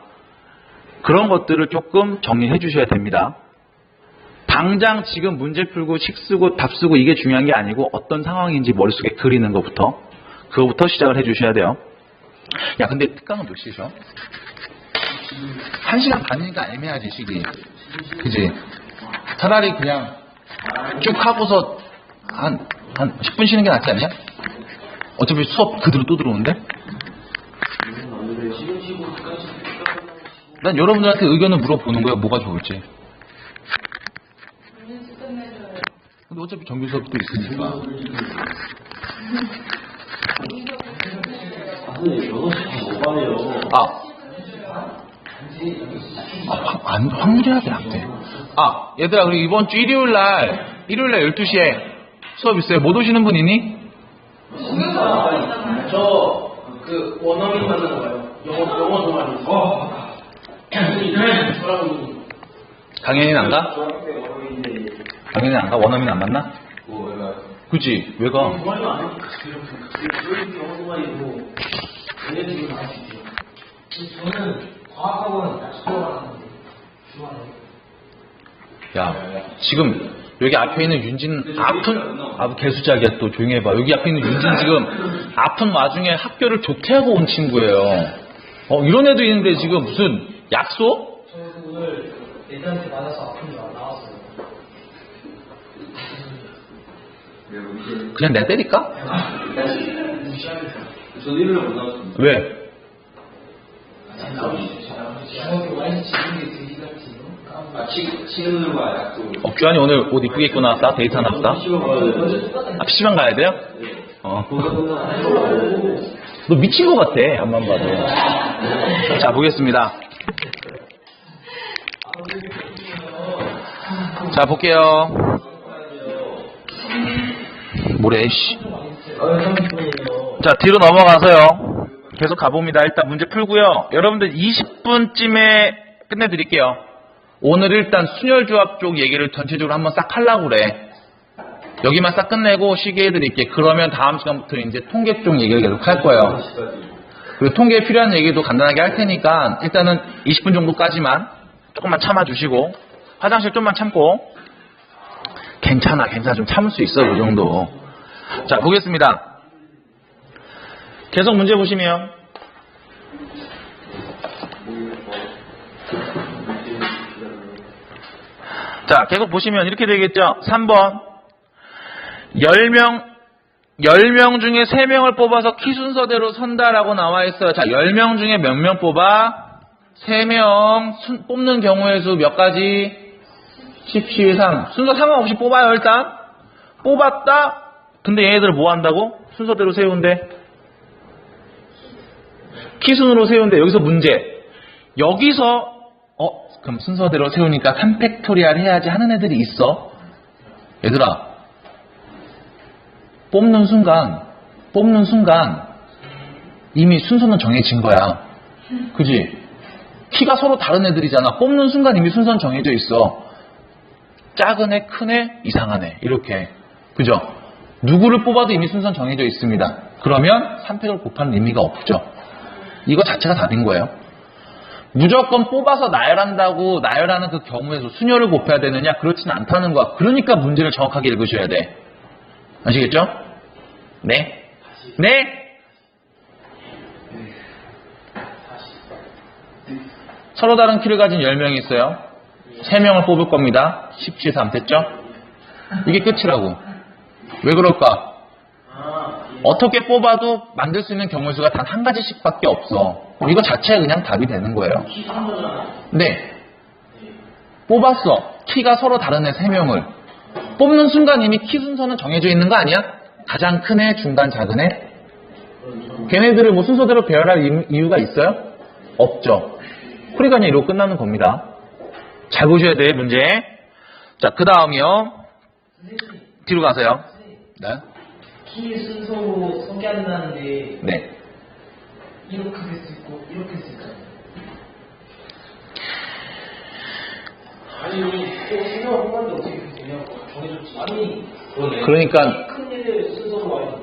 그런 것들을 조금 정리해 주셔야 됩니다. 당장 지금 문제 풀고 식 쓰고 답 쓰고 이게 중요한 게 아니고 어떤 상황인지 머릿속에 그리는 것부터 그거부터 시작을 해 주셔야 돼요. 야 근데 특강은 몇 시죠? 1시간 반이니까 애매하지 시기. 그지? 차라리 그냥 쭉 하고서 한 10분 쉬는 게 낫지 않냐? 어차피 수업 그대로 또 들어오는데? 난 여러분들한테 의견을 물어보는 거야. 뭐가 좋을지. 근데 어차피 정규 수업도 있으니까. 확률해야 돼, 안 돼. 얘들아, 그리고 이번 주 일요일날 12시에 수업 있어요. 못 오시는 분 있니? 원어민 만나는 거예요. 영어 동아리. 강연이는 안 가? 강연이 안 가? 원어민 안 만나? 그치? 왜 가? 동아리 안 하니까 영어 동아리고 얘네들이 많이 주죠. 저는 과학학원 약속하는데 좋아해요. 야, 지금 여기 앞에 있는 윤진 개수작이야. 또 조용히 해봐. 여기 앞에 있는 윤진 지금 아픈 와중에 학교를 조퇴하고 온 친구예요. 이런 애도 있는데 지금 무슨 약속? 저는 오늘 애들한테 맞아서 아픈 게 나왔어요. 그냥 내가 때릴까? 저도 일요일에 못 나왔습니다. 왜? 친구들과 약속. 규환이 오늘 옷 이쁘게 입고 나왔다? 데이트 하나 왔다? PC방 가야 돼요? 너 미친 것 같아, 앞만 봐도. 자, 보겠습니다. 자, 볼게요. 뭐래, 씨. 자, 뒤로 넘어가서요. 계속 가봅니다. 일단 문제 풀고요. 여러분들 20분쯤에 끝내드릴게요. 오늘 일단 순혈조합 쪽 얘기를 전체적으로 한번 싹 하려고 그래. 여기만 싹 끝내고 쉬게 해드릴게. 그러면 다음 시간부터 이제 통계 쪽 얘기를 계속 할 거예요. 그리고 통계에 필요한 얘기도 간단하게 할 테니까 일단은 20분 정도까지만 조금만 참아주시고 화장실 좀만 참고 괜찮아 좀 참을 수 있어 그 정도. 자 보겠습니다. 계속 문제 보시면 자 계속 보시면 이렇게 되겠죠. 3번 10명 중에 3명을 뽑아서 키 순서대로 선다라고 나와 있어요. 자 10명 중에 몇 명 뽑아? 3명 뽑는 경우의 수 몇 가지? 10, 12, 3 순서 상관없이 뽑아요. 일단 뽑았다 근데 얘네들 뭐 한다고? 순서대로 세운대. 키순으로 세운대. 여기서 문제. 여기서 그럼 순서대로 세우니까 3팩토리얼 해야지 하는 애들이 있어. 얘들아, 뽑는 순간 이미 순서는 정해진 거야. 그지? 키가 서로 다른 애들이잖아. 뽑는 순간 이미 순서는 정해져 있어. 작은 애, 큰 애, 이상한 애. 이렇게. 그죠? 누구를 뽑아도 이미 순서는 정해져 있습니다. 그러면 3팩을 곱하는 의미가 없죠. 이거 자체가 답인 거예요. 무조건 뽑아서 나열한다고 나열하는 그 경우에서 순열을 곱해야 되느냐? 그렇지는 않다는 거야. 그러니까 문제를 정확하게 읽으셔야 돼. 아시겠죠? 네? 네? 서로 다른 키를 가진 10명이 있어요. 3명을 뽑을 겁니다. 17, 3 됐죠? 이게 끝이라고. 왜 그럴까? 어떻게 뽑아도 만들 수 있는 경우 수가 단 한 가지씩 밖에 없어. 이거 자체가 그냥 답이 되는 거예요. 네. 뽑았어. 키가 서로 다른 애 3명을. 뽑는 순간 이미 키 순서는 정해져 있는 거 아니야? 가장 큰 애, 중간, 작은 애? 걔네들을 뭐 순서대로 배열할 이유가 있어요? 없죠. 그러니까 그냥 이러고 끝나는 겁니다. 잘 보셔야 돼, 문제. 자, 그 다음이요. 뒤로 가세요. 네. 키 순서로 소개한다는데 네. 이렇게 될 수 있고 이렇게 될 수 있잖아요. 아니 꼭 생각을 해봤는데 어떻게 이렇게 되냐고 정해졌지. 아니 그러니까 큰 애들 순서로 와요.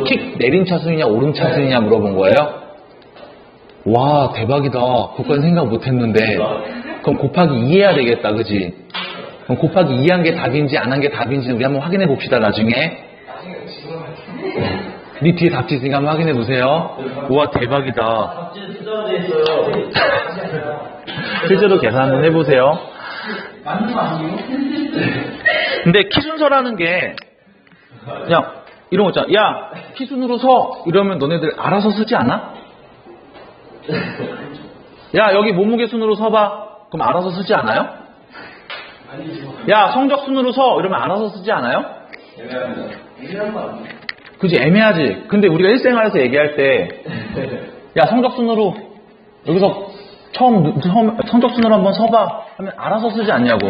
킥 내린 차순이냐 오른 차순이냐 물어본 거예요? 와, 대박이다. 그것까지 생각 못했는데. 그럼 곱하기 2 해야 되겠다, 그지? 그럼 곱하기 2 한 게 답인지 안 한 게 답인지 우리 한번 확인해 봅시다, 나중에. 네 뒤에 답지 있으니까 한번 확인해 보세요. 우와, 대박이다. 실제로 계산 한번 해보세요. 맞는 거 아니에요? 근데 키순서라는 게 그냥 이런 거 있잖아. 야, 키순으로 서! 이러면 너네들 알아서 쓰지 않아? 야, 여기 몸무게 순으로 서봐. 그럼 알아서 쓰지 않아요? 야, 성적 순으로 서. 이러면 알아서 쓰지 않아요? 애매한 거 아니에요? 그지, 애매하지. 근데 우리가 일생활에서 얘기할 때, 야, 성적 순으로, 여기서 처음 성적 순으로 한번 서봐. 하면 알아서 쓰지 않냐고.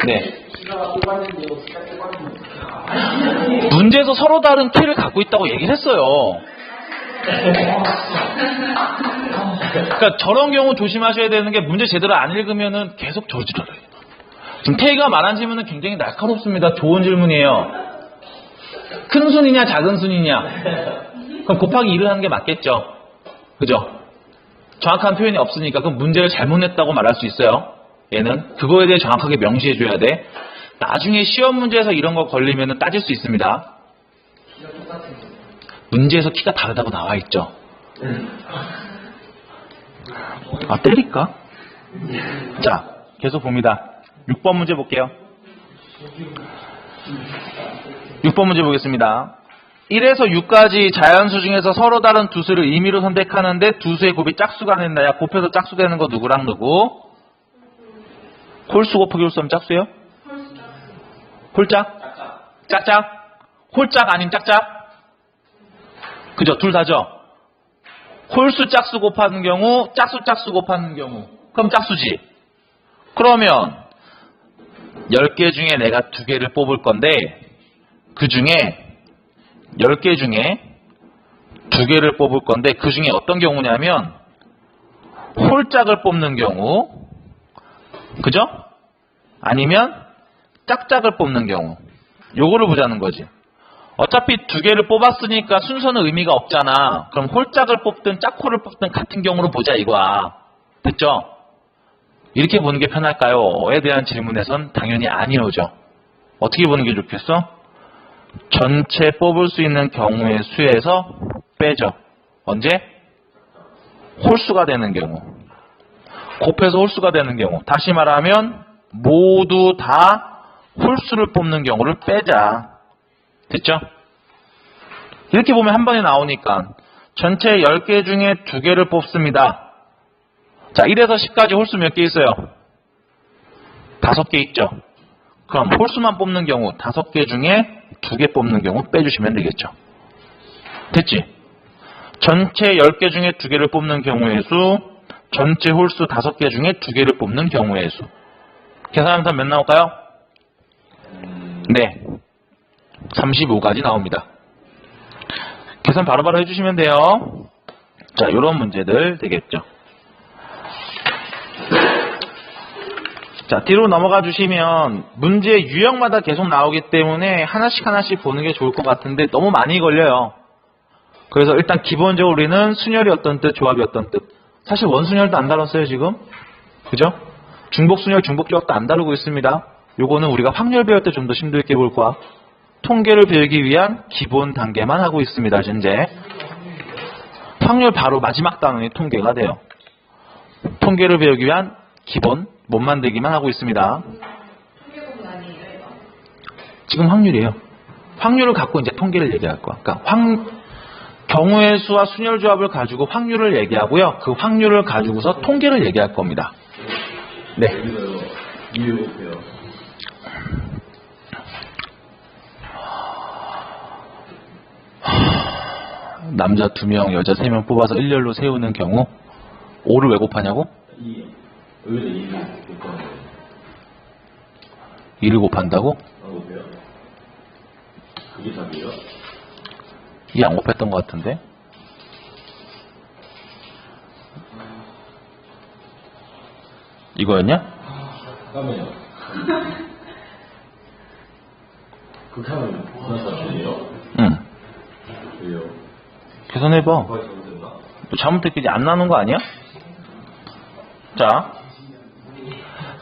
네. 문제에서 서로 다른 키를 갖고 있다고 얘기를 했어요. 그러니까 저런 경우 조심하셔야 되는 게 문제 제대로 안 읽으면은 계속 저지러요. 지금 태희가 말한 질문은 굉장히 날카롭습니다. 좋은 질문이에요. 큰 순이냐 작은 순이냐. 그럼 곱하기 2를 하는 게 맞겠죠. 그죠? 정확한 표현이 없으니까 그럼 문제를 잘못 냈다고 말할 수 있어요. 얘는 그거에 대해 정확하게 명시해줘야 돼. 나중에 시험 문제에서 이런 거 걸리면 따질 수 있습니다. 문제에서 키가 다르다고 나와 있죠. 아, 때릴까? 자, 계속 봅니다. 6번 문제 볼게요. 6번 문제 보겠습니다. 1에서 6까지 자연수 중에서 서로 다른 두 수를 임의로 선택하는데 두 수의 곱이 짝수가 된다. 야, 곱해서 짝수 되는 거 누구랑 누구? 홀수 곱하기 홀수 하면 짝수예요? 홀짝? 짝짝? 홀짝 아닌 짝짝? 그죠? 둘 다죠? 홀수 짝수 곱하는 경우, 짝수 짝수 곱하는 경우. 그럼 짝수지. 그러면 10개 중에 내가 2개를 뽑을 건데 그 중에 10개 중에 2개를 뽑을 건데 그 중에 어떤 경우냐면 홀짝을 뽑는 경우, 그죠? 아니면 짝짝을 뽑는 경우. 요거를 보자는 거지. 어차피 2개를 뽑았으니까 순서는 의미가 없잖아. 그럼 홀짝을 뽑든 짝홀을 뽑든 같은 경우로 보자 이거야. 됐죠? 이렇게 보는 게 편할까요? 에 대한 질문에선 당연히 아니오죠. 어떻게 보는 게 좋겠어? 전체 뽑을 수 있는 경우의 수에서 빼죠. 언제? 홀수가 되는 경우. 곱해서 홀수가 되는 경우. 다시 말하면 모두 다 홀수를 뽑는 경우를 빼자. 됐죠? 이렇게 보면 한 번에 나오니까 전체 10개 중에 2개를 뽑습니다. 자, 1에서 10까지 홀수 몇 개 있어요? 5개 있죠. 그럼 홀수만 뽑는 경우 5개 중에 2개 뽑는 경우 빼주시면 되겠죠. 됐지? 전체 10개 중에 2개를 뽑는 경우의 수, 전체 홀수 5개 중에 2개를 뽑는 경우의 수. 계산하면 몇 나올까요? 네, 35가지 나옵니다. 계산 바로바로 해주시면 돼요. 자, 이런 문제들 되겠죠. 자, 뒤로 넘어가 주시면 문제 유형마다 계속 나오기 때문에 하나씩 보는 게 좋을 것 같은데 너무 많이 걸려요. 그래서 일단 기본적으로 우리는 순열이 어떤 뜻, 조합이 어떤 뜻. 사실 원순열도 안 다뤘어요, 지금. 그죠? 중복순열, 중복조합도 안 다루고 있습니다. 요거는 우리가 확률 배울 때 좀 더 심도 있게 볼 거야. 통계를 배우기 위한 기본 단계만 하고 있습니다, 현재. 확률 바로 마지막 단원이 통계가 돼요. 통계를 배우기 위한 기본, 못 만들기만 하고 있습니다. 지금 확률이에요. 확률을 갖고 이제 통계를 얘기할 거야. 그러니까 경우의 수와 순열 조합을 가지고 확률을 얘기하고요. 그 확률을 가지고서 통계를 얘기할 겁니다. 네. 이해해볼게요. 남자 2명, 여자 3명 뽑아서 일렬로 세우는 경우 5를 왜 곱하냐고? 2. 여기다 2를 곱하는 2를 곱한다고? 거예요. 그게 답이에요? 2 안 곱했던 것 같은데? 이거였냐? 잠깐만요. 그렇게 하면 분할사실이에요? 응. 왜요? 계산해봐. 뭐가 잘못됐나? 또 잘못됐겠지. 안 나는 거 아니야? 자,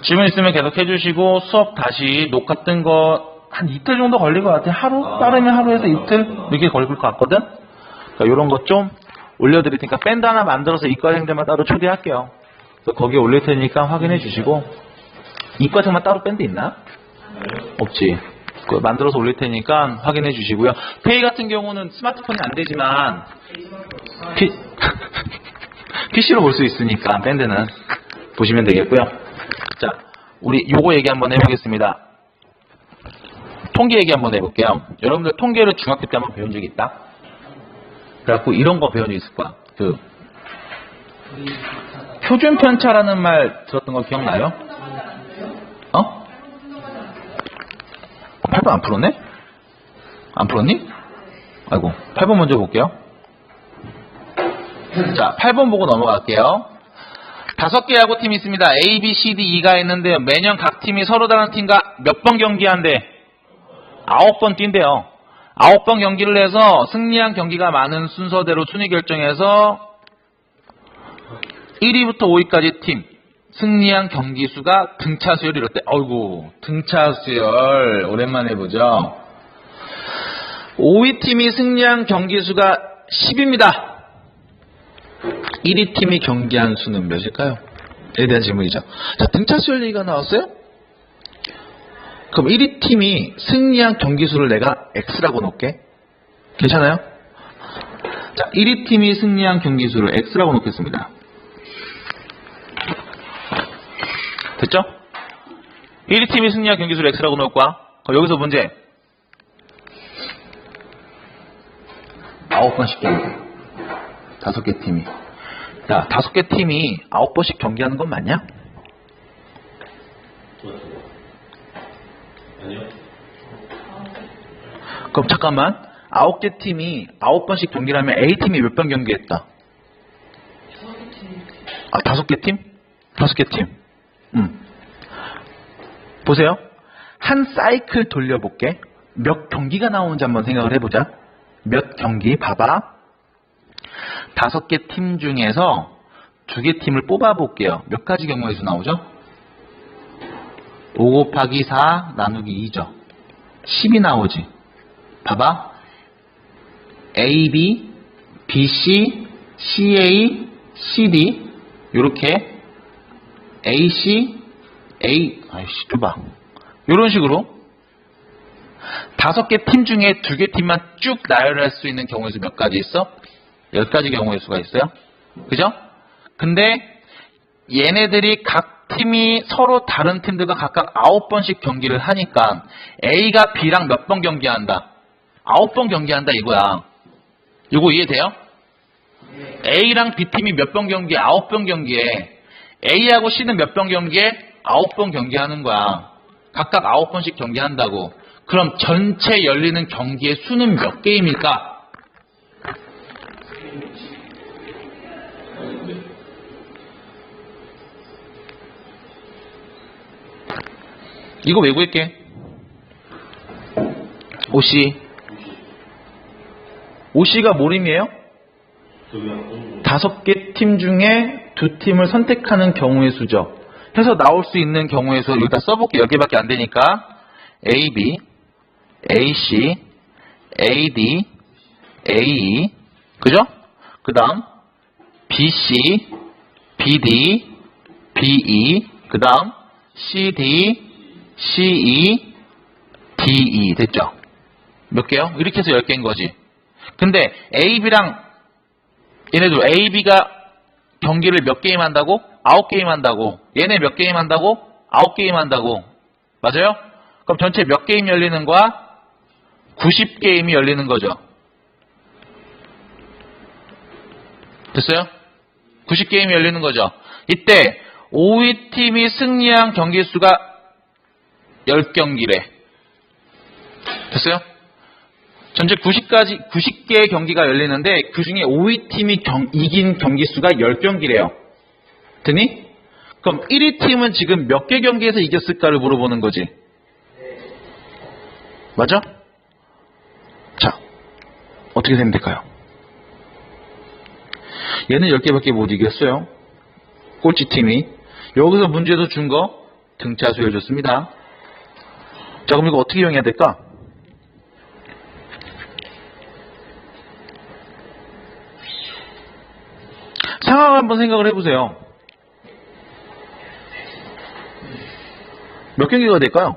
질문 있으면 계속 해주시고 수업 다시 녹화 뜬 거 한 이틀 정도 걸릴 것 같아요. 하루? 빠르면 하루에서 이틀? 이렇게 걸릴 것 같거든? 그러니까 이런 것 좀 올려드릴 테니까 밴드 하나 만들어서 이과생들만 따로 초대할게요. 그래서 거기에 올릴 테니까 확인해 주시고. 이과생만 따로 밴드 있나? 없지. 그거 만들어서 올릴 테니까 확인해 주시고요. 페이 같은 경우는 스마트폰이 안 되지만 PC로 볼 수 있으니까 밴드는 보시면 되겠고요. 자, 우리 요거 얘기 한번 해보겠습니다. 통계 얘기 한번 해볼게요. 여러분들 통계를 중학교 때 한번 배운 적이 있다? 그래갖고 이런 거 배운 적 있을 거야. 표준 편차라는 말 들었던 거 기억나요? 8번 안 풀었네? 안 풀었니? 아이고, 8번 먼저 볼게요. 자, 8번 보고 넘어갈게요. 5개 야구팀이 있습니다. A, B, C, D, E가 있는데요. 매년 각 팀이 서로 다른 팀과 몇 번 경기한대? 9번 뛴대요. 9번 경기를 해서 승리한 경기가 많은 순서대로 순위 결정해서 1위부터 5위까지 팀 승리한 경기 수가 등차 수열이 이렇대. 어이구, 등차 수열 오랜만에 보죠. 5위 팀이 승리한 경기 수가 10입니다. 1위 팀이 경기한 수는 몇일까요? 에 대한 질문이죠. 자, 등차 수열 얘기가 나왔어요? 그럼 1위 팀이 승리한 경기 수를 내가 X라고 놓을게. 괜찮아요? 자, 1위 팀이 승리한 경기 수를 X라고 놓겠습니다. 됐죠? 1위 팀이 승리한 경기 수를 X라고 놓을 거야. 그럼 여기서 문제. 9번씩 경기. 5개 팀이. 야, 5개 팀이 9번씩 경기하는 건 맞냐? 아니요. 그럼 잠깐만. 9개 팀이 9번씩 경기를 하면 A팀이 몇 번 경기했다? 5개 팀? 5개 팀. 보세요. 한 사이클 돌려볼게. 몇 경기가 나오는지 한번 생각을 해보자. 몇 경기? 봐봐. 5개 팀 중에서 2개 팀을 뽑아볼게요. 몇 가지 경우의 수 나오죠? 5 곱하기 4 나누기 2죠. 10이 나오지. 봐봐. A, B, B, C, C, A, C, D 요렇게 A, C, A, 아이씨, 봐. 요런 식으로 5개 팀 중에 2개 팀만 쭉 나열할 수 있는 경우의 수 몇 가지 있어? 10가지 경우의 수가 있어요. 그죠? 근데 얘네들이 각 팀이 서로 다른 팀들과 각각 9번씩 경기를 하니까 A가 B랑 몇 번 경기한다? 9번 경기한다 이거야. 이거 이해돼요? A랑 B팀이 몇 번 경기해? 9번 경기해. A하고 C는 몇 번 경기해? 9번 경기하는 거야. 각각 9번씩 경기한다고. 그럼 전체 열리는 경기의 수는 몇 게임일까? 이거 외국할게. OC. OC가 뭐림이에요? 5개 팀 중에 2팀을 선택하는 경우의 수죠. 해서 나올 수 있는 경우의 수 일단 써볼게. 10개밖에 안 되니까 AB, AC, AD, AE, 그죠? 그 다음 BC, BD, BE, 그 다음 CD, CE, DE 됐죠? 몇 개요? 이렇게 해서 10개인 거지. 근데 AB랑 얘네도 AB가 경기를 몇 게임 한다고? 9게임 한다고. 얘네 몇 게임 한다고? 9게임 한다고. 맞아요? 그럼 전체 몇 게임 열리는 거야? 90게임이 열리는 거죠. 됐어요? 90게임이 열리는 거죠. 이때 5위 팀이 승리한 경기 수가 10경기래. 됐어요? 전체 90개의 경기가 열리는데 그 중에 5위 팀이 이긴 경기 수가 10경기래요. 됐니? 그럼 1위 팀은 지금 몇 개 경기에서 이겼을까를 물어보는 거지. 맞아? 자, 어떻게 되면 될까요? 얘는 10개밖에 못 이겼어요. 꼴찌팀이. 여기서 문제도 준 거 등차 수혈줬습니다. 자, 그럼 이거 어떻게 이용해야 될까? 상황을 한번 생각을 해보세요. 몇 경기가 될까요?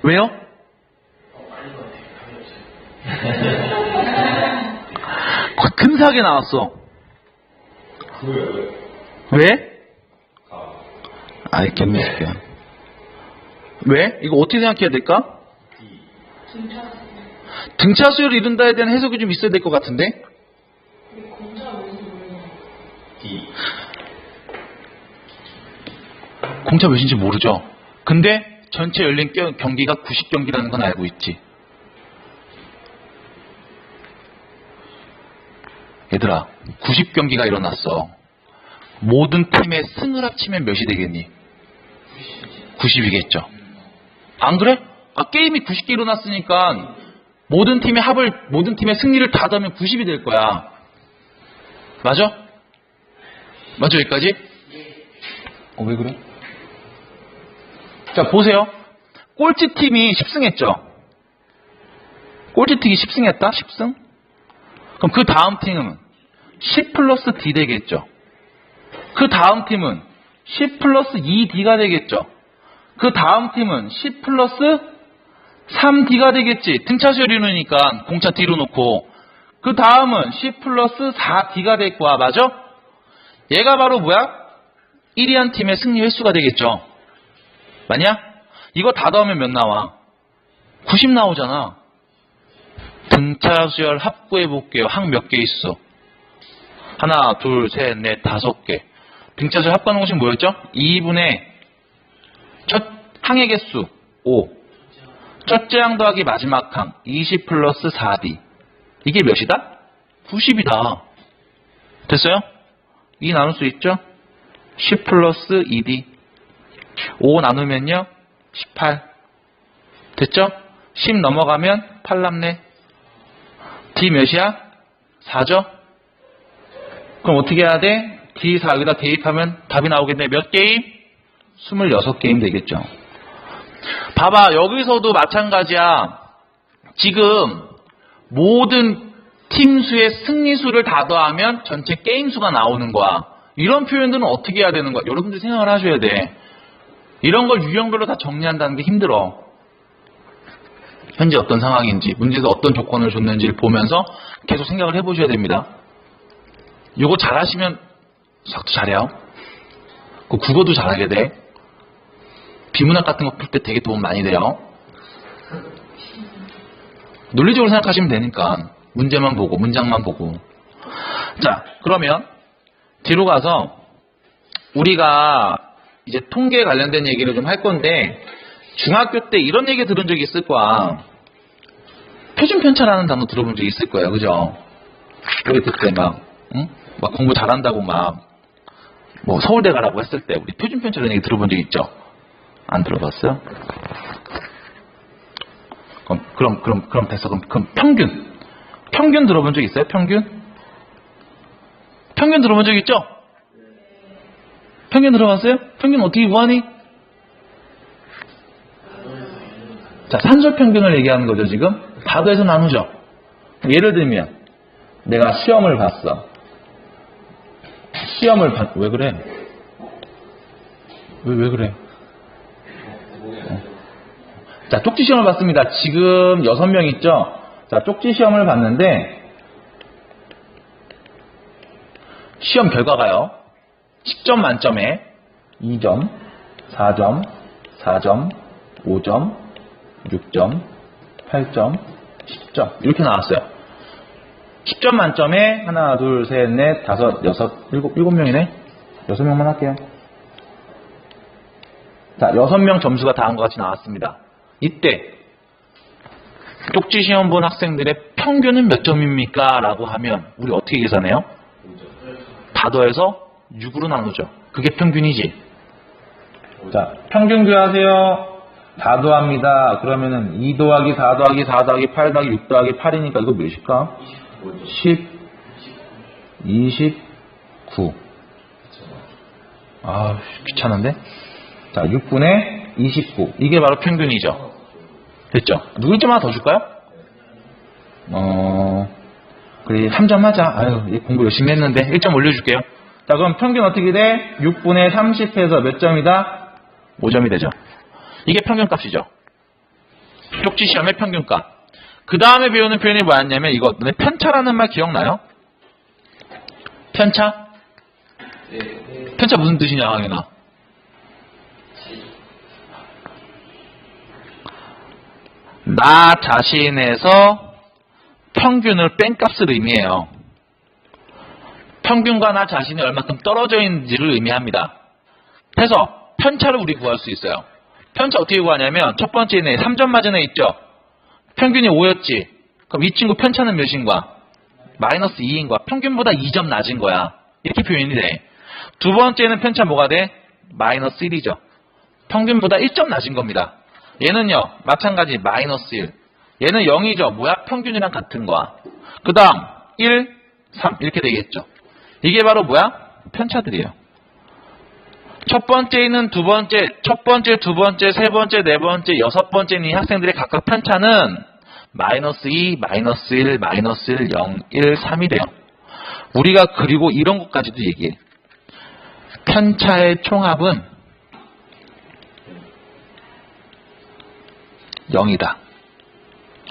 왜요? 아닌 것 같아요. 감이 없어요. 근사하게 나왔어. 왜? 알겠네. 왜? 이거 어떻게 생각해야 될까? 등차 수열을 이룬다에 대한 해석이 좀 있어야 될 것 같은데? 공차 몇인지 모르죠. 근데 전체 열린 경기가 90경기라는 건 알고 있지. 얘들아, 90경기가 일어났어. 모든 팀의 승을 합치면 몇이 되겠니? 90이겠죠. 안 그래? 게임이 90개 일어났으니까 모든 팀의 승리를 다 더하면 90이 될 거야. 맞아? 맞아, 여기까지? 왜 그래? 자, 보세요. 꼴찌팀이 10승했죠? 꼴찌팀이 10승했다? 10승? 그럼 그 다음 팀은 10 플러스 D 되겠죠? 그 다음 팀은 10 플러스 2D가 되겠죠? 그 다음 팀은 10 플러스 3D가 되겠지. 등차 수열이니까 공차 D로 놓고. 그 다음은 10 플러스 4D가 될 거야. 맞아? 얘가 바로 뭐야? 1위한 팀의 승리 횟수가 되겠죠. 맞냐? 이거 다 더하면 몇 나와? 90 나오잖아. 등차 수열 합구해 볼게요. 항 몇 개 있어? 하나, 둘, 셋, 넷, 5개. 등차 수열 합구하는 것이 뭐였죠? 2분의 첫 항의 개수 5. 첫째 항 더하기 마지막 항 20 플러스 4D. 이게 몇이다? 90이다. 됐어요? 2 나눌 수 있죠? 10 플러스 2D. 5 나누면요? 18. 됐죠? 10 넘어가면 8 남네. D 몇이야? 4죠? 그럼 어떻게 해야 돼? D4 여기다 대입하면 답이 나오겠네. 몇 게임? 26게임 되겠죠. 봐봐, 여기서도 마찬가지야. 지금 모든 팀 수의 승리 수를 다 더하면 전체 게임 수가 나오는 거야. 이런 표현들은 어떻게 해야 되는 거야? 여러분들 생각을 하셔야 돼. 이런 걸 유형별로 다 정리한다는 게 힘들어. 현재 어떤 상황인지, 문제에서 어떤 조건을 줬는지를 보면서 계속 생각을 해보셔야 됩니다. 이거 잘하시면 수학도 잘해요. 그 국어도 잘하게 돼. 비문학 같은 거 풀 때 되게 도움 많이 돼요. 논리적으로 생각하시면 되니까 문제만 보고 문장만 보고. 자, 그러면 뒤로 가서 우리가 이제 통계에 관련된 얘기를 좀 할 건데, 중학교 때 이런 얘기 들은 적이 있을 거야. 표준편차라는 단어 들어본 적이 있을 거예요. 그죠? 우리 그때 막 공부 잘한다고 뭐 서울대 가라고 했을 때 우리 표준편차라는 얘기 들어본 적 있죠? 안 들어봤어요? 그럼 됐어. 그럼 평균 들어본 적 있어요? 평균 들어본 적 있죠? 평균 들어봤어요? 평균 어떻게 구하니? 자, 산술 평균을 얘기하는 거죠, 지금. 다도해서 나누죠. 예를 들면 내가 시험을 봤어. 왜 그래? 왜 그래? 자, 쪽지 시험을 봤습니다. 지금 6명 있죠? 자, 쪽지 시험을 봤는데 시험 결과가요. 10점 만점에 2점, 4점, 4점, 5점, 6점, 8점, 10점 이렇게 나왔어요. 10점 만점에 하나, 둘, 셋, 넷, 다섯, 여섯, 일곱 명이네. 6명만 할게요. 자, 6명 점수가 다 한 것 같이 나왔습니다. 이때 쪽지 시험 본 학생들의 평균은 몇 점입니까? 라고 하면 우리 어떻게 계산해요? 다 더해서 6으로 나누죠. 그게 평균이지. 자, 평균 구하세요. 다 더합니다. 그러면은 2 더하기 4 더하기 4 더하기 8 더하기 6 더하기 8이니까 이거 몇일까? 10, 29. 아, 귀찮은데? 자, 6분의 29. 이게 바로 평균이죠. 됐죠? 누구 1점 하나 더 줄까요? 그래, 3점 하자. 아유, 공부 열심히 했는데 1점 올려줄게요. 자, 그럼 평균 어떻게 돼? 6분의 30해서 몇 점이다? 5점이 되죠. 이게 평균값이죠. 쪽지 시험의 평균값. 그 다음에 배우는 표현이 뭐였냐면 이거 편차라는 말 기억나요? 편차? 편차 무슨 뜻이냐, 강현아? 나 자신에서 평균을 뺀 값을 의미해요. 평균과 나 자신이 얼마큼 떨어져 있는지를 의미합니다. 그래서 편차를 우리 구할 수 있어요. 편차 어떻게 구하냐면 첫 번째는 3점 맞은 애 있죠? 평균이 5였지. 그럼 이 친구 편차는 몇인가? 마이너스 2인가? 평균보다 2점 낮은 거야. 이렇게 표현이 돼. 두 번째는 편차 뭐가 돼? 마이너스 1이죠. 평균보다 1점 낮은 겁니다. 얘는요, 마찬가지 마이너스 1. 얘는 0이죠. 뭐야? 평균이랑 같은 거야. 그 다음 1, 3 이렇게 되겠죠. 이게 바로 뭐야? 편차들이에요. 첫 번째는 두 번째, 첫 번째, 두 번째, 세 번째, 네 번째, 여섯 번째는 이 학생들의 각각 편차는 마이너스 2, 마이너스 1, 마이너스 1, 0, 1, 3이 돼요. 우리가 그리고 이런 것까지도 얘기해. 편차의 총합은 0이다.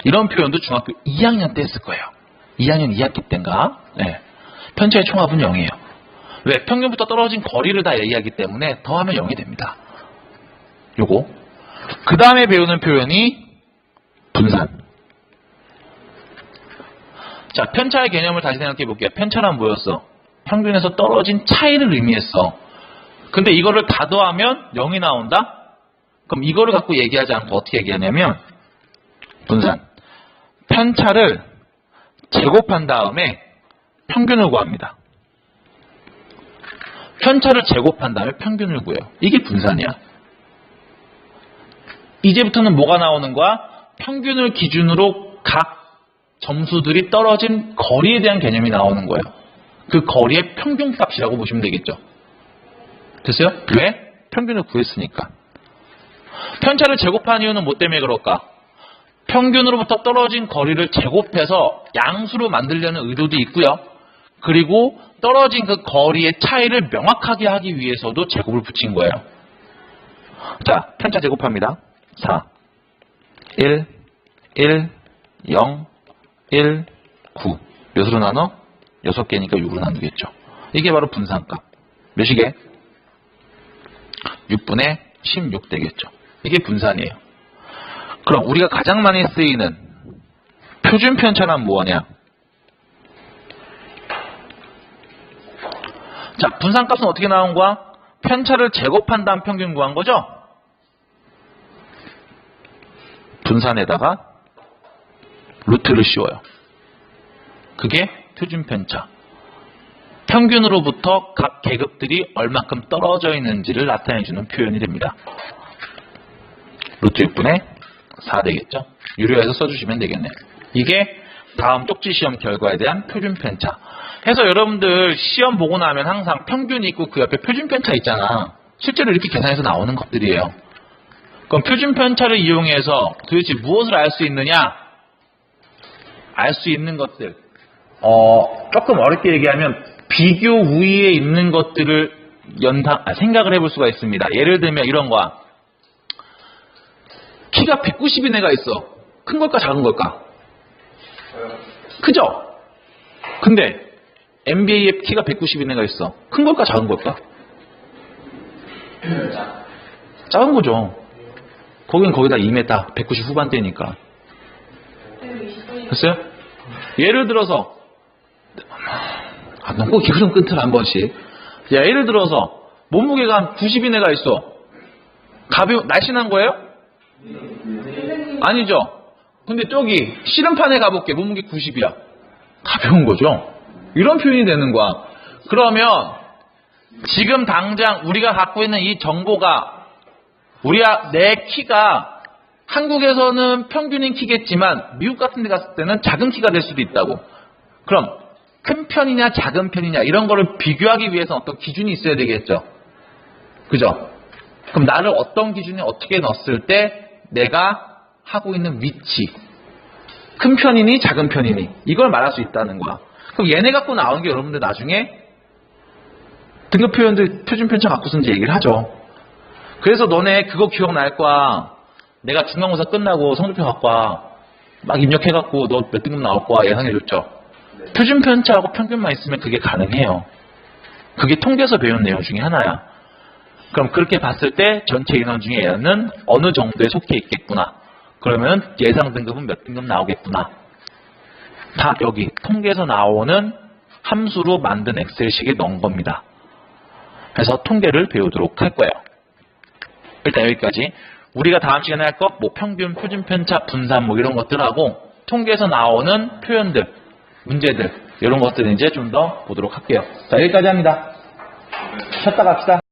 이런 표현도 중학교 2학년 때 했을 거예요. 2학년 2학기 때인가? 네. 편차의 총합은 0이에요. 왜? 평균부터 떨어진 거리를 다 얘기하기 때문에 더하면 0이 됩니다. 요거. 그 다음에 배우는 표현이 분산. 자, 편차의 개념을 다시 생각해 볼게요. 편차란 뭐였어? 평균에서 떨어진 차이를 의미했어. 근데 이거를 다 더하면 0이 나온다? 그럼 이거를 갖고 얘기하지 않고 어떻게 얘기하냐면 분산. 편차를 제곱한 다음에 평균을 구합니다. 편차를 제곱한 다음에 평균을 구해요. 이게 분산이야. 이제부터는 뭐가 나오는 거야? 평균을 기준으로 각 점수들이 떨어진 거리에 대한 개념이 나오는 거예요. 그 거리의 평균값이라고 보시면 되겠죠. 됐어요? 왜? 평균을 구했으니까. 편차를 제곱한 이유는 뭐 때문에 그럴까? 평균으로부터 떨어진 거리를 제곱해서 양수로 만들려는 의도도 있고요. 그리고 떨어진 그 거리의 차이를 명확하게 하기 위해서도 제곱을 붙인 거예요. 자, 편차 제곱합니다. 4, 1, 1, 0, 1, 9. 몇으로 나눠? 6개니까 6으로 나누겠죠. 이게 바로 분산값. 몇이게? 6분의 16 되겠죠. 이게 분산이에요. 그럼 우리가 가장 많이 쓰이는 표준 편차란 뭐냐? 자, 분산값은 어떻게 나온 거야? 편차를 제곱한 다음 평균 구한 거죠? 분산에다가 루트를 씌워요. 그게 표준 편차. 평균으로부터 각 계급들이 얼마큼 떨어져 있는지를 나타내주는 표현이 됩니다. 루트 6분의 4 되겠죠? 유료해서 써주시면 되겠네요. 이게 다음 쪽지 시험 결과에 대한 표준 편차. 해서 여러분들 시험 보고 나면 항상 평균이 있고 그 옆에 표준 편차 있잖아. 실제로 이렇게 계산해서 나오는 것들이에요. 그럼 표준 편차를 이용해서 도대체 무엇을 알 수 있느냐? 알 수 있는 것들. 조금 어렵게 얘기하면 비교 우위에 있는 것들을 생각을 해볼 수가 있습니다. 예를 들면 이런 거야. 키가 190인 애가 있어. 큰 걸까 작은 걸까? 크죠? 근데 NBA에 키가 190인 애가 있어. 큰 걸까 작은 걸까? 작은 거죠. 거긴 거의 다 2m, 190 후반대니까. 됐어요? 예를 들어서 너무 기름 끊더라 한 번씩. 야, 예를 들어서 몸무게가 한 90인 애가 있어. 날씬한 거예요? 아니죠. 근데 저기 씨름판에 가볼게. 몸무게 90이야. 가벼운 거죠. 이런 표현이 되는 거야. 그러면 지금 당장 우리가 갖고 있는 이 정보가 내 키가 한국에서는 평균인 키겠지만 미국 같은 데 갔을 때는 작은 키가 될 수도 있다고. 그럼 큰 편이냐 작은 편이냐 이런 거를 비교하기 위해서 어떤 기준이 있어야 되겠죠. 그죠? 그럼 나를 어떤 기준에 어떻게 넣었을 때 내가 하고 있는 위치, 큰 편이니 작은 편이니 이걸 말할 수 있다는 거야. 그럼 얘네 갖고 나오는 게 여러분들 나중에 등급 표현들 표준 편차 갖고 쓴지 얘기를 하죠. 그래서 너네 그거 기억날 거야. 내가 중간고사 끝나고 성적표 갖고 와. 막 입력해갖고 너 몇 등급 나올 거야 예상해줬죠. 표준 편차하고 평균만 있으면 그게 가능해요. 그게 통계에서 배운 내용 중에 하나야. 그럼 그렇게 봤을 때 전체 인원 중에 얘는 어느 정도에 속해 있겠구나. 그러면 예상 등급은 몇 등급 나오겠구나. 다 여기 통계에서 나오는 함수로 만든 엑셀식에 넣은 겁니다. 그래서 통계를 배우도록 할 거예요. 일단 여기까지. 우리가 다음 시간에 할 거 뭐 평균, 표준 편차, 분산 뭐 이런 것들하고 통계에서 나오는 표현들, 문제들 이런 것들을 이제 좀 더 보도록 할게요. 자, 여기까지 합니다. 쉬었다 갑시다.